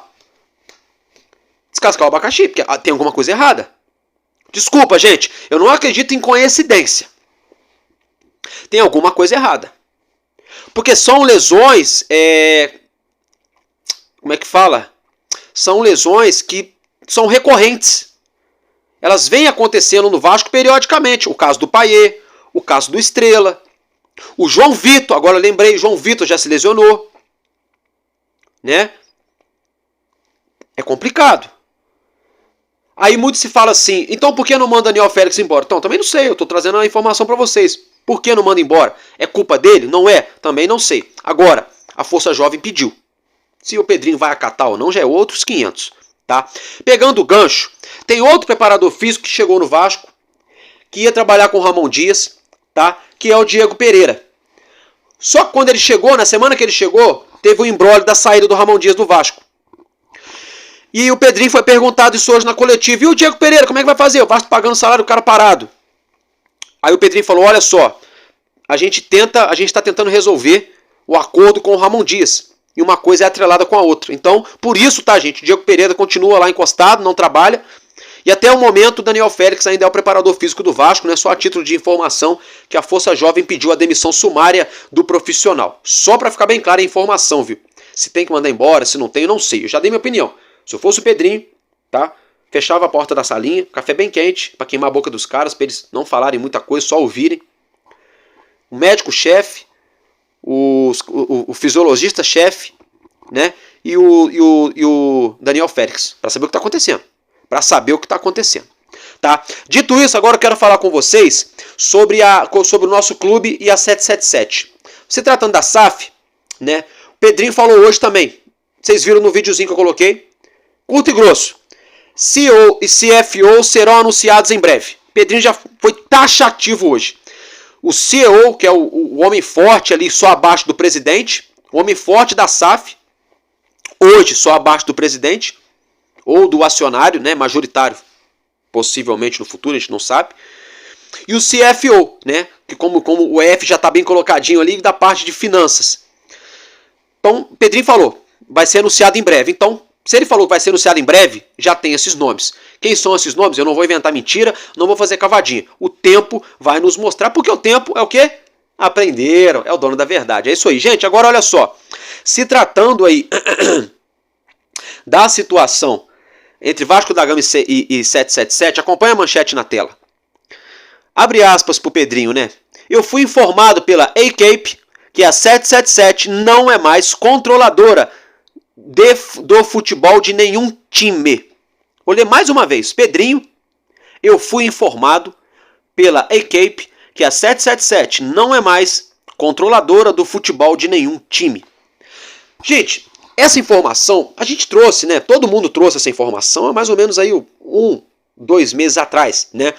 descascar o abacaxi, porque tem alguma coisa errada. Desculpa, gente, eu não acredito em coincidência. Tem alguma coisa errada. Porque são lesões, como é que fala? São lesões que são recorrentes. Elas vêm acontecendo no Vasco periodicamente. O caso do Paê, o caso do Estrela, o João Vitor, agora eu lembrei, o João Vitor já se lesionou. Né? É complicado. Aí muito se fala assim, então por que não manda Daniel Félix embora? Então, também não sei, eu estou trazendo a informação para vocês. Por que não manda embora? É culpa dele? Não é? Também não sei. Agora, a Força Jovem pediu. Se o Pedrinho vai acatar ou não, já é outros 500. Tá? Pegando o gancho, tem outro preparador físico que chegou no Vasco, que ia trabalhar com o Ramon Dias, tá? Que é o Diego Pereira. Só que quando ele chegou, na semana que ele chegou, teve um imbróglio da saída do Ramon Dias do Vasco. E o Pedrinho foi perguntado isso hoje na coletiva. E o Diego Pereira, como é que vai fazer? O Vasco pagando o salário do cara parado. Aí o Pedrinho falou, olha só, a gente está tentando resolver o acordo com o Ramon Dias. E uma coisa é atrelada com a outra. Então, por isso, tá, gente, o Diego Pereira continua lá encostado, não trabalha. E até o momento, o Daniel Félix ainda é o preparador físico do Vasco, né? Só a título de informação que a Força Jovem pediu a demissão sumária do profissional. Só para ficar bem clara a informação, viu? Se tem que mandar embora, se não tem, eu não sei. Eu já dei minha opinião. Se eu fosse o Pedrinho, tá? Fechava a porta da salinha, café bem quente, para queimar a boca dos caras, para eles não falarem muita coisa, só ouvirem. O médico-chefe, o fisiologista-chefe, né? E o Daniel Félix, para saber o que está acontecendo. Tá? Dito isso, agora eu quero falar com vocês sobre o nosso clube e a 777. Se tratando da SAF, né? O Pedrinho falou hoje também. Vocês viram no videozinho que eu coloquei? Curto e grosso. CEO e CFO serão anunciados em breve. Pedrinho já foi taxativo hoje. O CEO, que é o homem forte ali, só abaixo do presidente, o homem forte da SAF, hoje só abaixo do presidente, ou do acionário, né, majoritário, possivelmente no futuro, a gente não sabe. E o CFO, né, que como o F já está bem colocadinho ali, da parte de finanças. Então, Pedrinho falou, vai ser anunciado em breve. Então, se ele falou que vai ser anunciado em breve, já tem esses nomes. Quem são esses nomes? Eu não vou inventar mentira, não vou fazer cavadinha. O tempo vai nos mostrar, porque o tempo é o quê? Aprenderam, é o dono da verdade. É isso aí, gente. Agora, olha só. Se tratando aí da situação entre Vasco da Gama e 777, acompanha a manchete na tela. Abre aspas pro Pedrinho, né? Eu fui informado pela A-Cape que a 777 não é mais controladora do futebol de nenhum time. Vou ler mais uma vez. Pedrinho, eu fui informado pela A-Cape que a 777 não é mais controladora do futebol de nenhum time. Gente, essa informação a gente trouxe, né? Todo mundo trouxe essa informação há mais ou menos aí 2 meses atrás, né?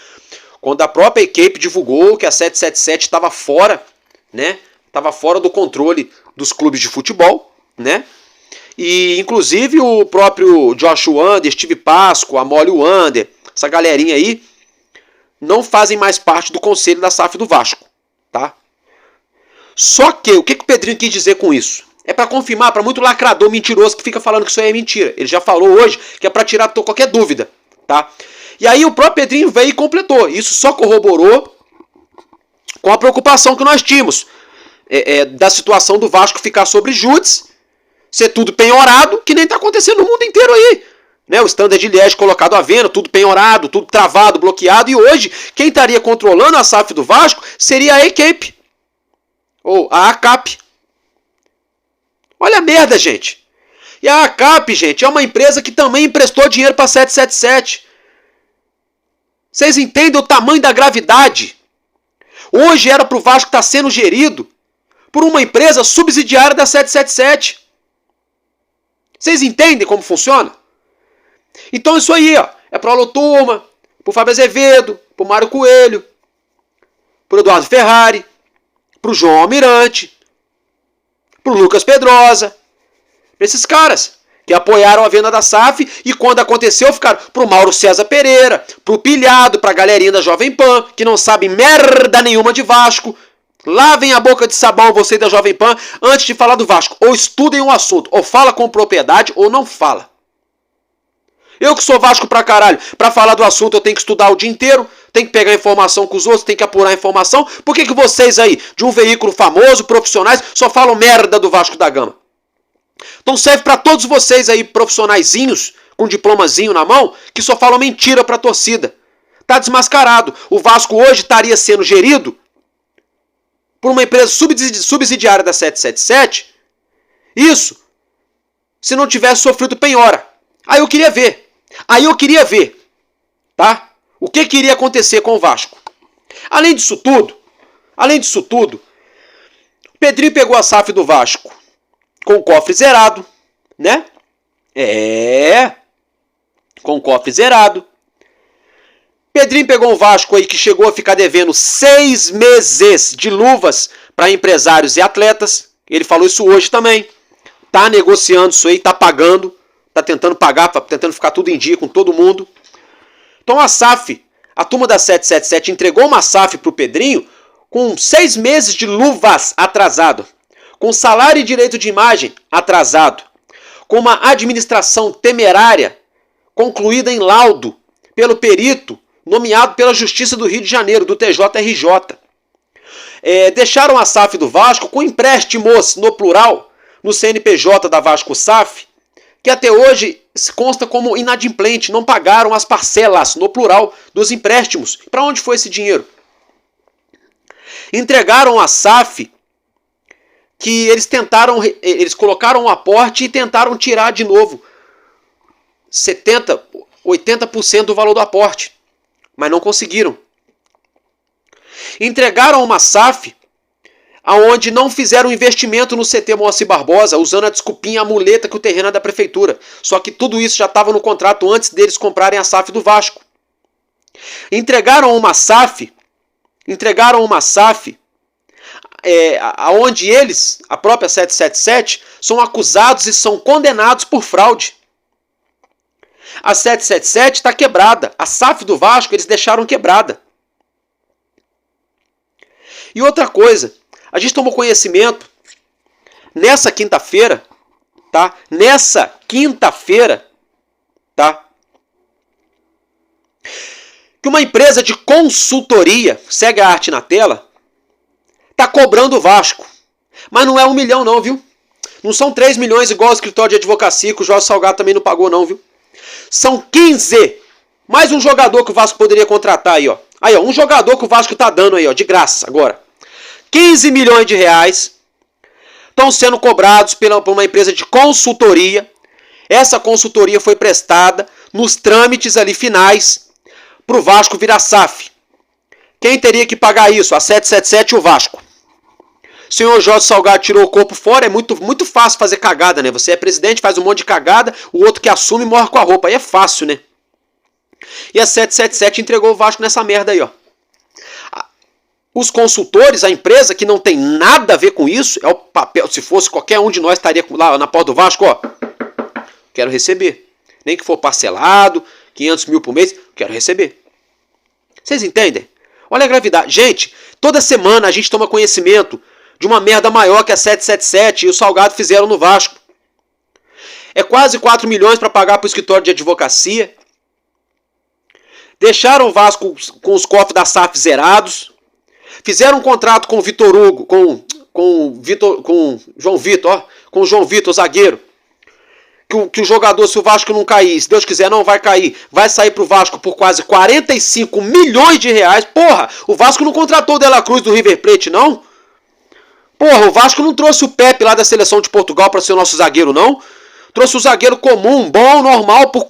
Quando a própria A-Cape divulgou que a 777 estava fora, né? Estava fora do controle dos clubes de futebol, né? E inclusive o próprio Josh Wander, Steve Pasco, Amólio Wander, essa galerinha aí, não fazem mais parte do conselho da SAF do Vasco, tá? Só que, o que o Pedrinho quis dizer com isso? É para confirmar, para muito lacrador mentiroso que fica falando que isso aí é mentira. Ele já falou hoje que é para tirar qualquer dúvida, tá? E aí o próprio Pedrinho veio e completou. Isso só corroborou com a preocupação que nós tínhamos da situação do Vasco ficar sobre júdice, ser tudo penhorado, que nem está acontecendo no mundo inteiro aí. Né? O Standard de Liège colocado à venda, tudo penhorado, tudo travado, bloqueado. E hoje, quem estaria controlando a SAF do Vasco seria a A-Cape. Ou a ACAP. Olha a merda, gente. E a ACAP, gente, é uma empresa que também emprestou dinheiro para 777. Vocês entendem o tamanho da gravidade? Hoje era para o Vasco estar sendo gerido por uma empresa subsidiária da 777. Vocês entendem como funciona? Então isso aí, ó, é pro Alô Turma, pro Fábio Azevedo, pro Mário Coelho, pro Eduardo Ferrari, pro João Almirante, pro Lucas Pedrosa, pra esses caras que apoiaram a venda da SAF e quando aconteceu ficaram pro Mauro César Pereira, pro Pilhado, pra galerinha da Jovem Pan, que não sabe merda nenhuma de Vasco. Lavem a boca de sabão você da Jovem Pan antes de falar do Vasco. Ou estudem o assunto, ou fala com propriedade ou não fala. Eu que sou Vasco pra caralho, pra falar do assunto eu tenho que estudar o dia inteiro, tenho que pegar informação com os outros, tenho que apurar informação. Por que vocês aí, de um veículo famoso, profissionais, só falam merda do Vasco da Gama? Então serve pra todos vocês aí, profissionaizinhos, com diplomazinho na mão, que só falam mentira pra torcida. Tá desmascarado. O Vasco hoje estaria sendo gerido por uma empresa subsidiária da 777, isso, se não tivesse sofrido penhora. Aí eu queria ver, tá? O que iria acontecer com o Vasco. Além disso tudo, o Pedrinho pegou a SAF do Vasco com o cofre zerado, né? Com o cofre zerado. Pedrinho pegou um Vasco aí que chegou a ficar devendo 6 meses de luvas para empresários e atletas. Ele falou isso hoje também. Tá negociando isso aí, tá pagando, tá tentando pagar, tá tentando ficar tudo em dia com todo mundo. Então a SAF, a turma da 777 entregou uma SAF pro Pedrinho com 6 meses de luvas atrasado, com salário e direito de imagem atrasado, com uma administração temerária concluída em laudo pelo perito nomeado pela Justiça do Rio de Janeiro, do TJRJ. Deixaram a SAF do Vasco com empréstimos, no plural, no CNPJ da Vasco SAF, que até hoje se consta como inadimplente, não pagaram as parcelas, no plural, dos empréstimos. Para onde foi esse dinheiro? Entregaram a SAF que eles colocaram um aporte e tentaram tirar de novo 70%, 80% do valor do aporte. Mas não conseguiram. Entregaram uma SAF aonde não fizeram investimento no CT Moacir Barbosa, usando a desculpinha, a muleta que o terreno é da prefeitura. Só que tudo isso já estava no contrato antes deles comprarem a SAF do Vasco. Entregaram uma SAF, aonde eles, a própria 777, são acusados e são condenados por fraude. A 777 está quebrada. A SAF do Vasco eles deixaram quebrada. E outra coisa, a gente tomou conhecimento nessa quinta-feira, tá? Tá? Que uma empresa de consultoria, segue a arte na tela, tá cobrando o Vasco. Mas não é 1 milhão não, viu? Não são 3 milhões igual o escritório de advocacia que o Jorge Salgado também não pagou não, viu? São 15. Mais um jogador que o Vasco poderia contratar aí, ó. Aí, ó, um jogador que o Vasco tá dando aí, ó, de graça agora. 15 milhões de reais estão sendo cobrados por uma empresa de consultoria. Essa consultoria foi prestada nos trâmites ali finais pro Vasco virar SAF. Quem teria que pagar isso? A 777 e o Vasco. O senhor Jorge Salgado tirou o corpo fora, é muito fácil fazer cagada, né? Você é presidente, faz um monte de cagada, o outro que assume morre com a roupa. Aí é fácil, né? E a 777 entregou o Vasco nessa merda aí, ó. Os consultores, a empresa que não tem nada a ver com isso, é o papel, se fosse qualquer um de nós estaria lá na porta do Vasco, ó. Quero receber. Nem que for parcelado, 500 mil por mês, quero receber. Vocês entendem? Olha a gravidade. Gente, toda semana a gente toma conhecimento de uma merda maior que a 777 e o Salgado fizeram no Vasco. É quase 4 milhões para pagar para o escritório de advocacia. Deixaram o Vasco com os cofres da SAF zerados. Fizeram um contrato com o Vitor Hugo, com o João Vitor, zagueiro. Que o jogador, se o Vasco não cair, se Deus quiser não vai cair, vai sair pro Vasco por quase 45 milhões de reais. Porra, o Vasco não contratou o De La Cruz do River Plate, não? Porra, o Vasco não trouxe o Pepe lá da seleção de Portugal para ser o nosso zagueiro, não? Trouxe o zagueiro comum, bom, normal, por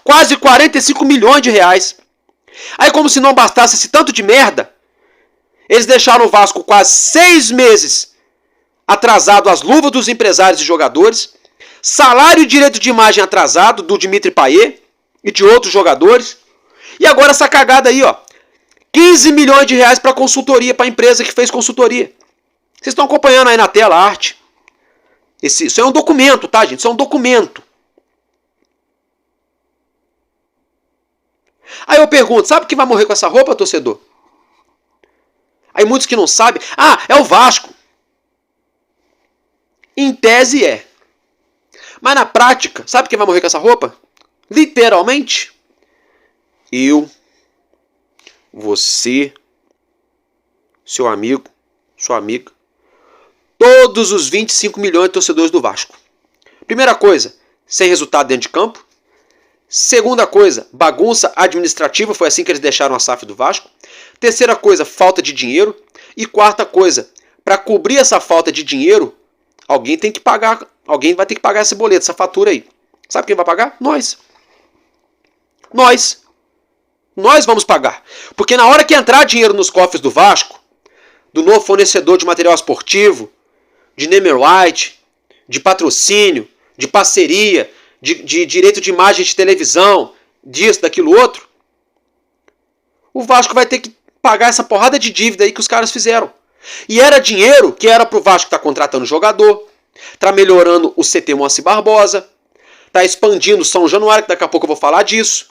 quase 45 milhões de reais. Aí, como se não bastasse esse tanto de merda, eles deixaram o Vasco quase 6 meses atrasado às luvas dos empresários e jogadores, salário e direito de imagem atrasado do Dimitri Payet e de outros jogadores, e agora essa cagada aí, ó, 15 milhões de reais para consultoria, para a empresa que fez consultoria. Vocês estão acompanhando aí na tela a arte? Isso é um documento, tá, gente? Isso é um documento. Aí eu pergunto, sabe quem vai morrer com essa roupa, torcedor? Aí muitos que não sabem, é o Vasco. Em tese é. Mas na prática, sabe quem vai morrer com essa roupa? Literalmente. Eu, você, seu amigo, sua amiga, todos os 25 milhões de torcedores do Vasco. Primeira coisa, sem resultado dentro de campo. Segunda coisa, bagunça administrativa, foi assim que eles deixaram a SAF do Vasco. Terceira coisa, falta de dinheiro. E quarta coisa, para cobrir essa falta de dinheiro, alguém tem que pagar, alguém vai ter que pagar esse boleto, essa fatura aí. Sabe quem vai pagar? Nós. Nós vamos pagar. Porque na hora que entrar dinheiro nos cofres do Vasco, do novo fornecedor de material esportivo, de name right, de patrocínio, de parceria, de direito de imagem de televisão, disso, daquilo outro, o Vasco vai ter que pagar essa porrada de dívida aí que os caras fizeram. E era dinheiro que era pro Vasco estar contratando jogador, tá melhorando o CT Moacir Barbosa, tá expandindo São Januário, que daqui a pouco eu vou falar disso.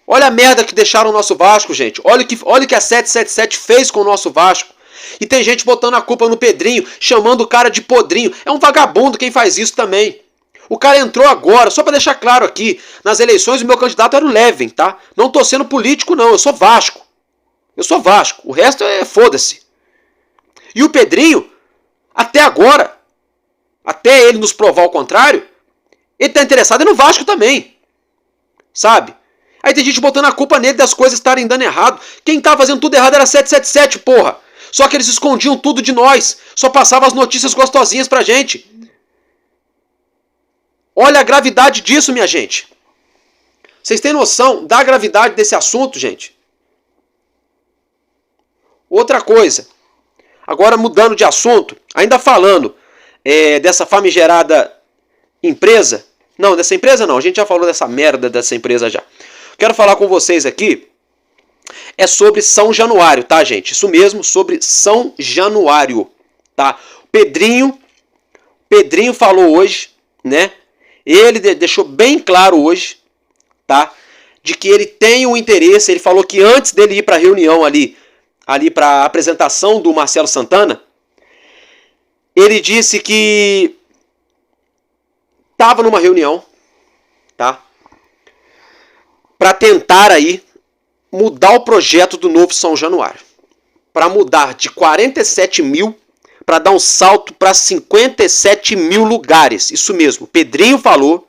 Olha a merda que deixaram o nosso Vasco, gente. Olha o que a 777 fez com o nosso Vasco. E tem gente botando a culpa no Pedrinho, chamando o cara de podrinho. É um vagabundo quem faz isso também. O cara entrou agora, só para deixar claro aqui, nas eleições o meu candidato era o Levin, tá? Não tô sendo político não, eu sou Vasco. O resto é foda-se. E o Pedrinho, até agora, até ele nos provar o contrário, ele tá interessado no Vasco também. Sabe? Aí tem gente botando a culpa nele das coisas estarem dando errado. Quem tá fazendo tudo errado era 777, porra. Só que eles escondiam tudo de nós. Só passavam as notícias gostosinhas pra gente. Olha a gravidade disso, minha gente. Vocês têm noção da gravidade desse assunto, gente? Outra coisa. Agora mudando de assunto. Ainda falando dessa famigerada empresa. Não, dessa empresa não. A gente já falou dessa merda dessa empresa já. Quero falar com vocês aqui é sobre São Januário, tá, gente? Isso mesmo, sobre São Januário, tá? Pedrinho falou hoje, né? Ele deixou bem claro hoje, tá? De que ele tem um interesse, ele falou que antes dele ir para a reunião ali para a apresentação do Marcelo Santana, ele disse que estava numa reunião, tá? Para tentar aí mudar o projeto do novo São Januário. Para mudar de 47 mil para dar um salto para 57 mil lugares. Isso mesmo, Pedrinho falou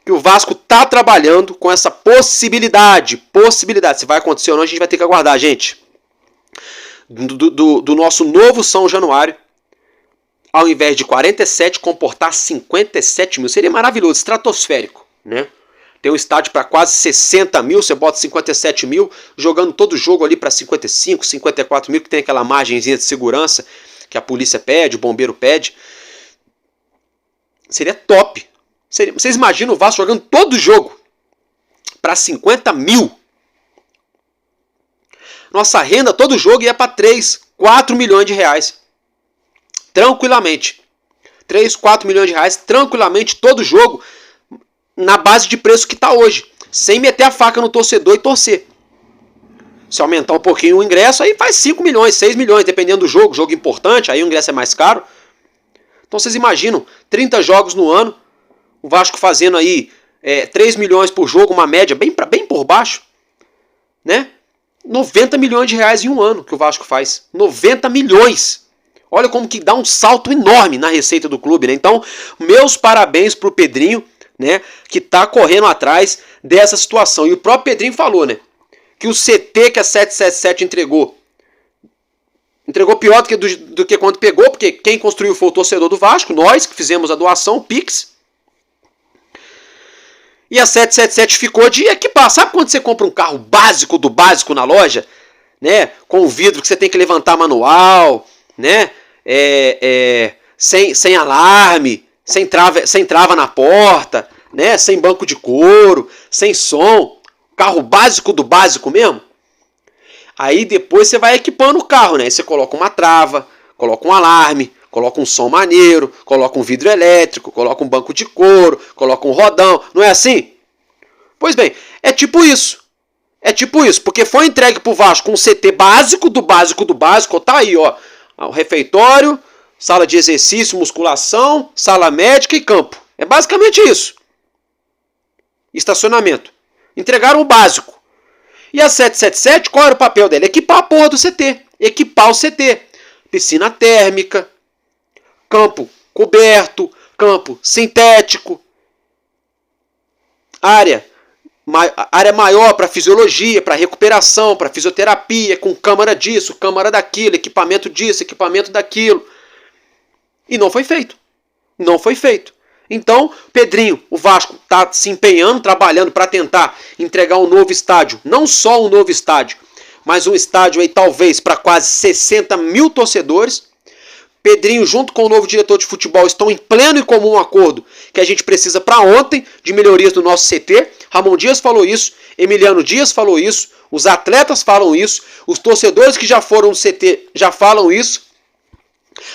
que o Vasco está trabalhando com essa possibilidade. Se vai acontecer ou não, a gente vai ter que aguardar, gente. Do nosso novo São Januário, ao invés de 47, comportar 57 mil. Seria maravilhoso, estratosférico, né? Tem um estádio para quase 60 mil, você bota 57 mil, jogando todo o jogo ali para 55, 54 mil, que tem aquela margenzinha de segurança que a polícia pede, o bombeiro pede. Seria top. Vocês imaginam o Vasco jogando todo o jogo para 50 mil? Nossa renda, todo jogo, ia para 3, 4 milhões de reais. Tranquilamente. 3, 4 milhões de reais, tranquilamente, todo jogo, na base de preço que está hoje. Sem meter a faca no torcedor e torcer. Se aumentar um pouquinho o ingresso, aí faz 5 milhões, 6 milhões, dependendo do jogo. Jogo importante, aí o ingresso é mais caro. Então vocês imaginam, 30 jogos no ano, o Vasco fazendo aí 3 milhões por jogo, uma média bem por baixo, né? 90 milhões de reais em um ano que o Vasco faz. 90 milhões. Olha como que dá um salto enorme na receita do clube, né? Então, meus parabéns pro Pedrinho, né? Que tá correndo atrás dessa situação. E o próprio Pedrinho falou, né? Que o CT que a 777 entregou pior do que quando pegou, porque quem construiu foi o torcedor do Vasco, nós que fizemos a doação, o Pix. E a 777 ficou de equipar. Sabe quando você compra um carro básico do básico na loja? Né? Com o vidro que você tem que levantar manual, né? Sem alarme, sem trava na porta, né? Sem banco de couro, sem som. Carro básico do básico mesmo. Aí depois você vai equipando o carro, né? Aí você coloca uma trava, coloca um alarme, coloca um som maneiro, coloca um vidro elétrico, coloca um banco de couro, coloca um rodão. Não é assim? Pois bem, é tipo isso. É tipo isso, porque foi entregue pro Vasco um CT básico do básico do básico. Tá aí, ó. O refeitório, sala de exercício, musculação, sala médica e campo. É basicamente isso. Estacionamento. Entregaram o básico. E a 777, qual era o papel dela? Equipar a porra do CT. Equipar o CT. Piscina térmica, campo coberto, campo sintético, área maior para fisiologia, para recuperação, para fisioterapia, com câmara disso, câmara daquilo, equipamento disso, equipamento daquilo. E não foi feito. Não foi feito. Então, Pedrinho, o Vasco está se empenhando, trabalhando para tentar entregar um novo estádio. Não só um novo estádio, mas um estádio aí talvez para quase 60 mil torcedores. Pedrinho, junto com o novo diretor de futebol, estão em pleno e comum acordo que a gente precisa para ontem de melhorias do nosso CT. Ramon Dias falou isso, Emiliano Dias falou isso, os atletas falam isso, os torcedores que já foram no CT já falam isso.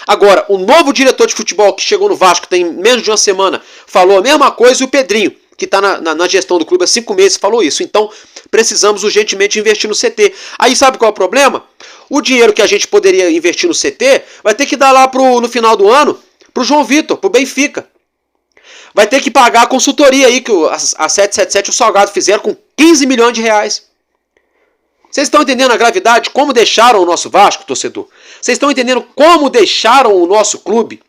Agora, o novo diretor de futebol que chegou no Vasco tem menos de uma semana falou a mesma coisa, e o Pedrinho, que está na gestão do clube há 5 meses, falou isso. Então, precisamos urgentemente investir no CT. Aí sabe qual é o problema? O dinheiro que a gente poderia investir no CT vai ter que dar lá no final do ano pro João Vitor, pro Benfica. Vai ter que pagar a consultoria aí que a 777 e o Salgado fizeram com 15 milhões de reais. Vocês estão entendendo a gravidade? Como deixaram o nosso Vasco, torcedor? Vocês estão entendendo como deixaram o nosso clube?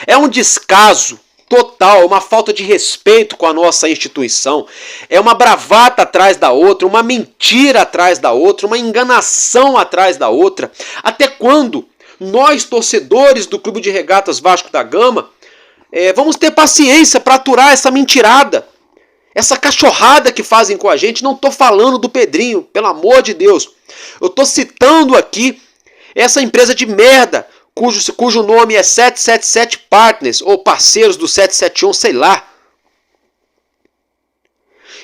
É um descaso total, uma falta de respeito com a nossa instituição. É uma bravata atrás da outra, uma mentira atrás da outra, uma enganação atrás da outra. Até quando nós, torcedores do Clube de Regatas Vasco da Gama, vamos ter paciência para aturar essa mentirada? Essa cachorrada que fazem com a gente. Não estou falando do Pedrinho, pelo amor de Deus. Eu estou citando aqui essa empresa de merda, cujo nome é 777 Partners, ou parceiros do 771, sei lá.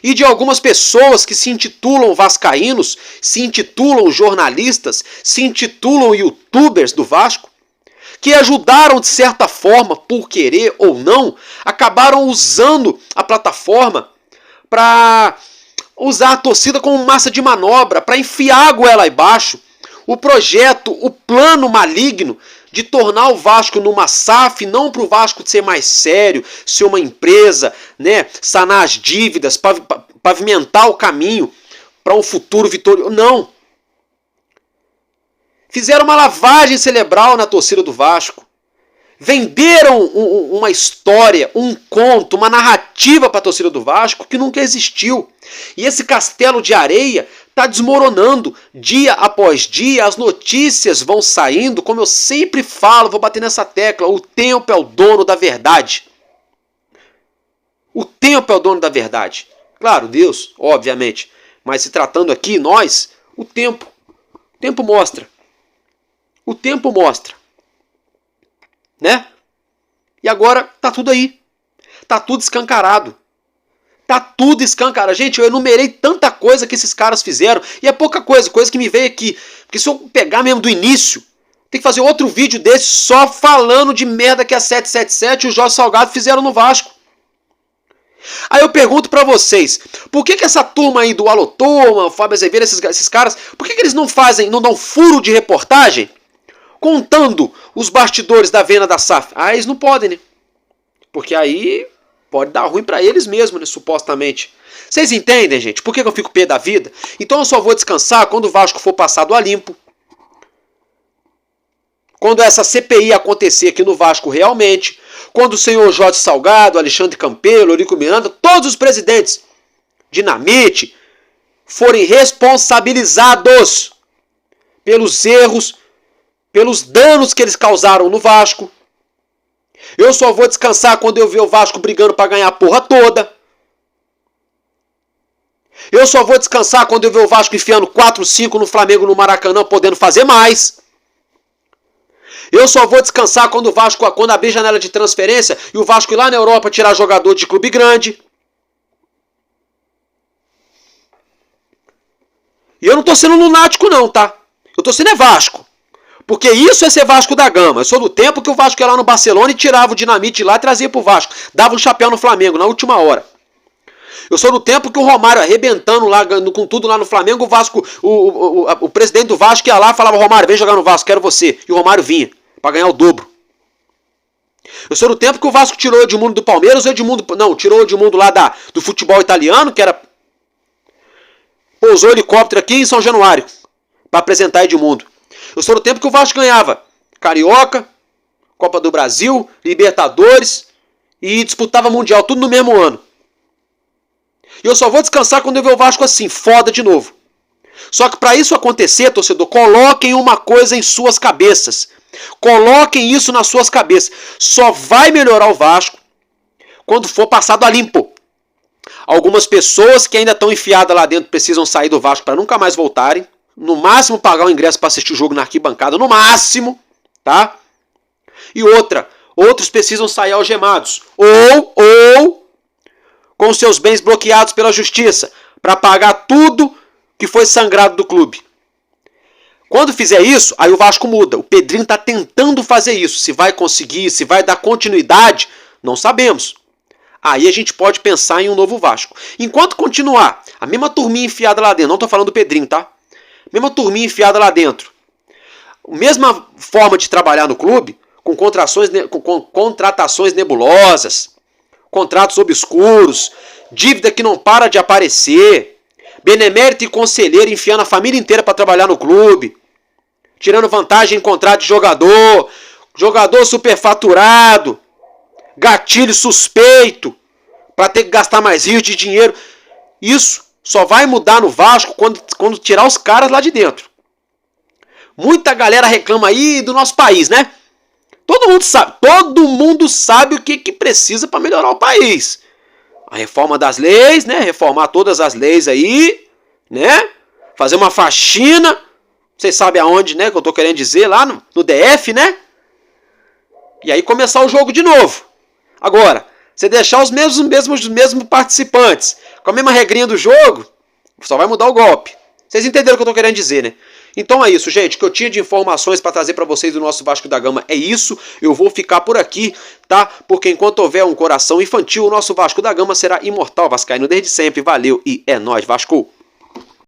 e de algumas pessoas que se intitulam vascaínos, se intitulam jornalistas, se intitulam youtubers do Vasco, que ajudaram de certa forma, por querer ou não, acabaram usando a plataforma para usar a torcida como massa de manobra, para enfiar a goela abaixo o projeto, o plano maligno de tornar o Vasco numa SAF, não para o Vasco ser mais sério, ser uma empresa, né, sanar as dívidas, pavimentar o caminho para um futuro vitorioso. Não. Fizeram uma lavagem cerebral na torcida do Vasco. Venderam uma história, um conto, uma narrativa para a torcida do Vasco que nunca existiu. E esse castelo de areia está desmoronando dia após dia. As notícias vão saindo, como eu sempre falo, vou bater nessa tecla: o tempo é o dono da verdade. O tempo é o dono da verdade. Claro, Deus, obviamente. Mas se tratando aqui, nós, o tempo mostra. O tempo mostra. Né? E agora tá tudo aí. Tá tudo escancarado. Tá tudo escancarado. Gente, eu enumerei tanta coisa que esses caras fizeram. E é pouca coisa que me veio aqui. Porque se eu pegar mesmo do início, tem que fazer outro vídeo desse só falando de merda que a 777 e o Jorge Salgado fizeram no Vasco. Aí eu pergunto pra vocês, por que essa turma aí do Alô Turma, Fábio Azevedo, esses caras, por que eles não dão furo de reportagem contando os bastidores da venda da SAF? Ah, eles não podem, né? Porque aí pode dar ruim pra eles mesmos, né? Supostamente. Vocês entendem, gente? Por que eu fico pé da vida? Então eu só vou descansar quando o Vasco for passado a limpo. Quando essa CPI acontecer aqui no Vasco realmente. Quando o senhor Jorge Salgado, Alexandre Campelo, Eurico Miranda, todos os presidentes, Dinamite, forem responsabilizados pelos erros, pelos danos que eles causaram no Vasco. Eu só vou descansar quando eu ver o Vasco brigando para ganhar a porra toda. Eu só vou descansar quando eu ver o Vasco enfiando 4-5 no Flamengo, no Maracanã, podendo fazer mais. Eu só vou descansar quando abrir janela de transferência e o Vasco ir lá na Europa tirar jogador de clube grande. E eu não tô sendo lunático não, tá? Eu tô sendo Vasco. Porque isso é ser Vasco da Gama. Eu sou do tempo que o Vasco ia lá no Barcelona e tirava o Dinamite lá e trazia pro Vasco. Dava um chapéu no Flamengo na última hora. Eu sou do tempo que o Romário arrebentando lá, com tudo lá no Flamengo, o Vasco, o presidente do Vasco ia lá e falava: Romário, vem jogar no Vasco, quero você. E o Romário vinha, para ganhar o dobro. Eu sou do tempo que o Vasco tirou o Edmundo do Palmeiras, tirou o Edmundo lá do futebol italiano, que era... Pousou helicóptero aqui em São Januário, para apresentar Edmundo. Eu sou do tempo que o Vasco ganhava Carioca, Copa do Brasil, Libertadores e disputava Mundial, tudo no mesmo ano. E eu só vou descansar quando eu ver o Vasco assim, foda de novo. Só que para isso acontecer, torcedor, coloquem uma coisa em suas cabeças. Coloquem isso nas suas cabeças. Só vai melhorar o Vasco quando for passado a limpo. Algumas pessoas que ainda estão enfiadas lá dentro precisam sair do Vasco para nunca mais voltarem. No máximo pagar o ingresso para assistir o jogo na arquibancada, no máximo, tá? E outros precisam sair algemados. Ou com seus bens bloqueados pela justiça, para pagar tudo que foi sangrado do clube. Quando fizer isso, aí o Vasco muda. O Pedrinho está tentando fazer isso. Se vai conseguir, se vai dar continuidade, não sabemos. Aí a gente pode pensar em um novo Vasco. Enquanto continuar a mesma turminha enfiada lá dentro, não estou falando do Pedrinho, tá? Mesma turminha enfiada lá dentro. Mesma forma de trabalhar no clube, com contratações nebulosas, contratos obscuros, dívida que não para de aparecer, benemérito e conselheiro enfiando a família inteira para trabalhar no clube, tirando vantagem em contrato de jogador superfaturado, gatilho suspeito, para ter que gastar mais rios de dinheiro. Isso só vai mudar no Vasco quando tirar os caras lá de dentro. Muita galera reclama aí do nosso país, né? Todo mundo sabe o que precisa para melhorar o país. A reforma das leis, né? Reformar todas as leis aí, né? Fazer uma faxina, vocês sabem aonde, né? Que eu tô querendo dizer, lá no DF, né? E aí começar o jogo de novo. Agora, Você deixar os mesmos participantes com a mesma regrinha do jogo, só vai mudar o golpe. Vocês entenderam o que eu tô querendo dizer, né? Então é isso, gente. O que eu tinha de informações para trazer para vocês do nosso Vasco da Gama é isso. Eu vou ficar por aqui, tá? Porque enquanto houver um coração infantil, o nosso Vasco da Gama será imortal. Vascaíno desde sempre. Valeu e é nóis, Vasco!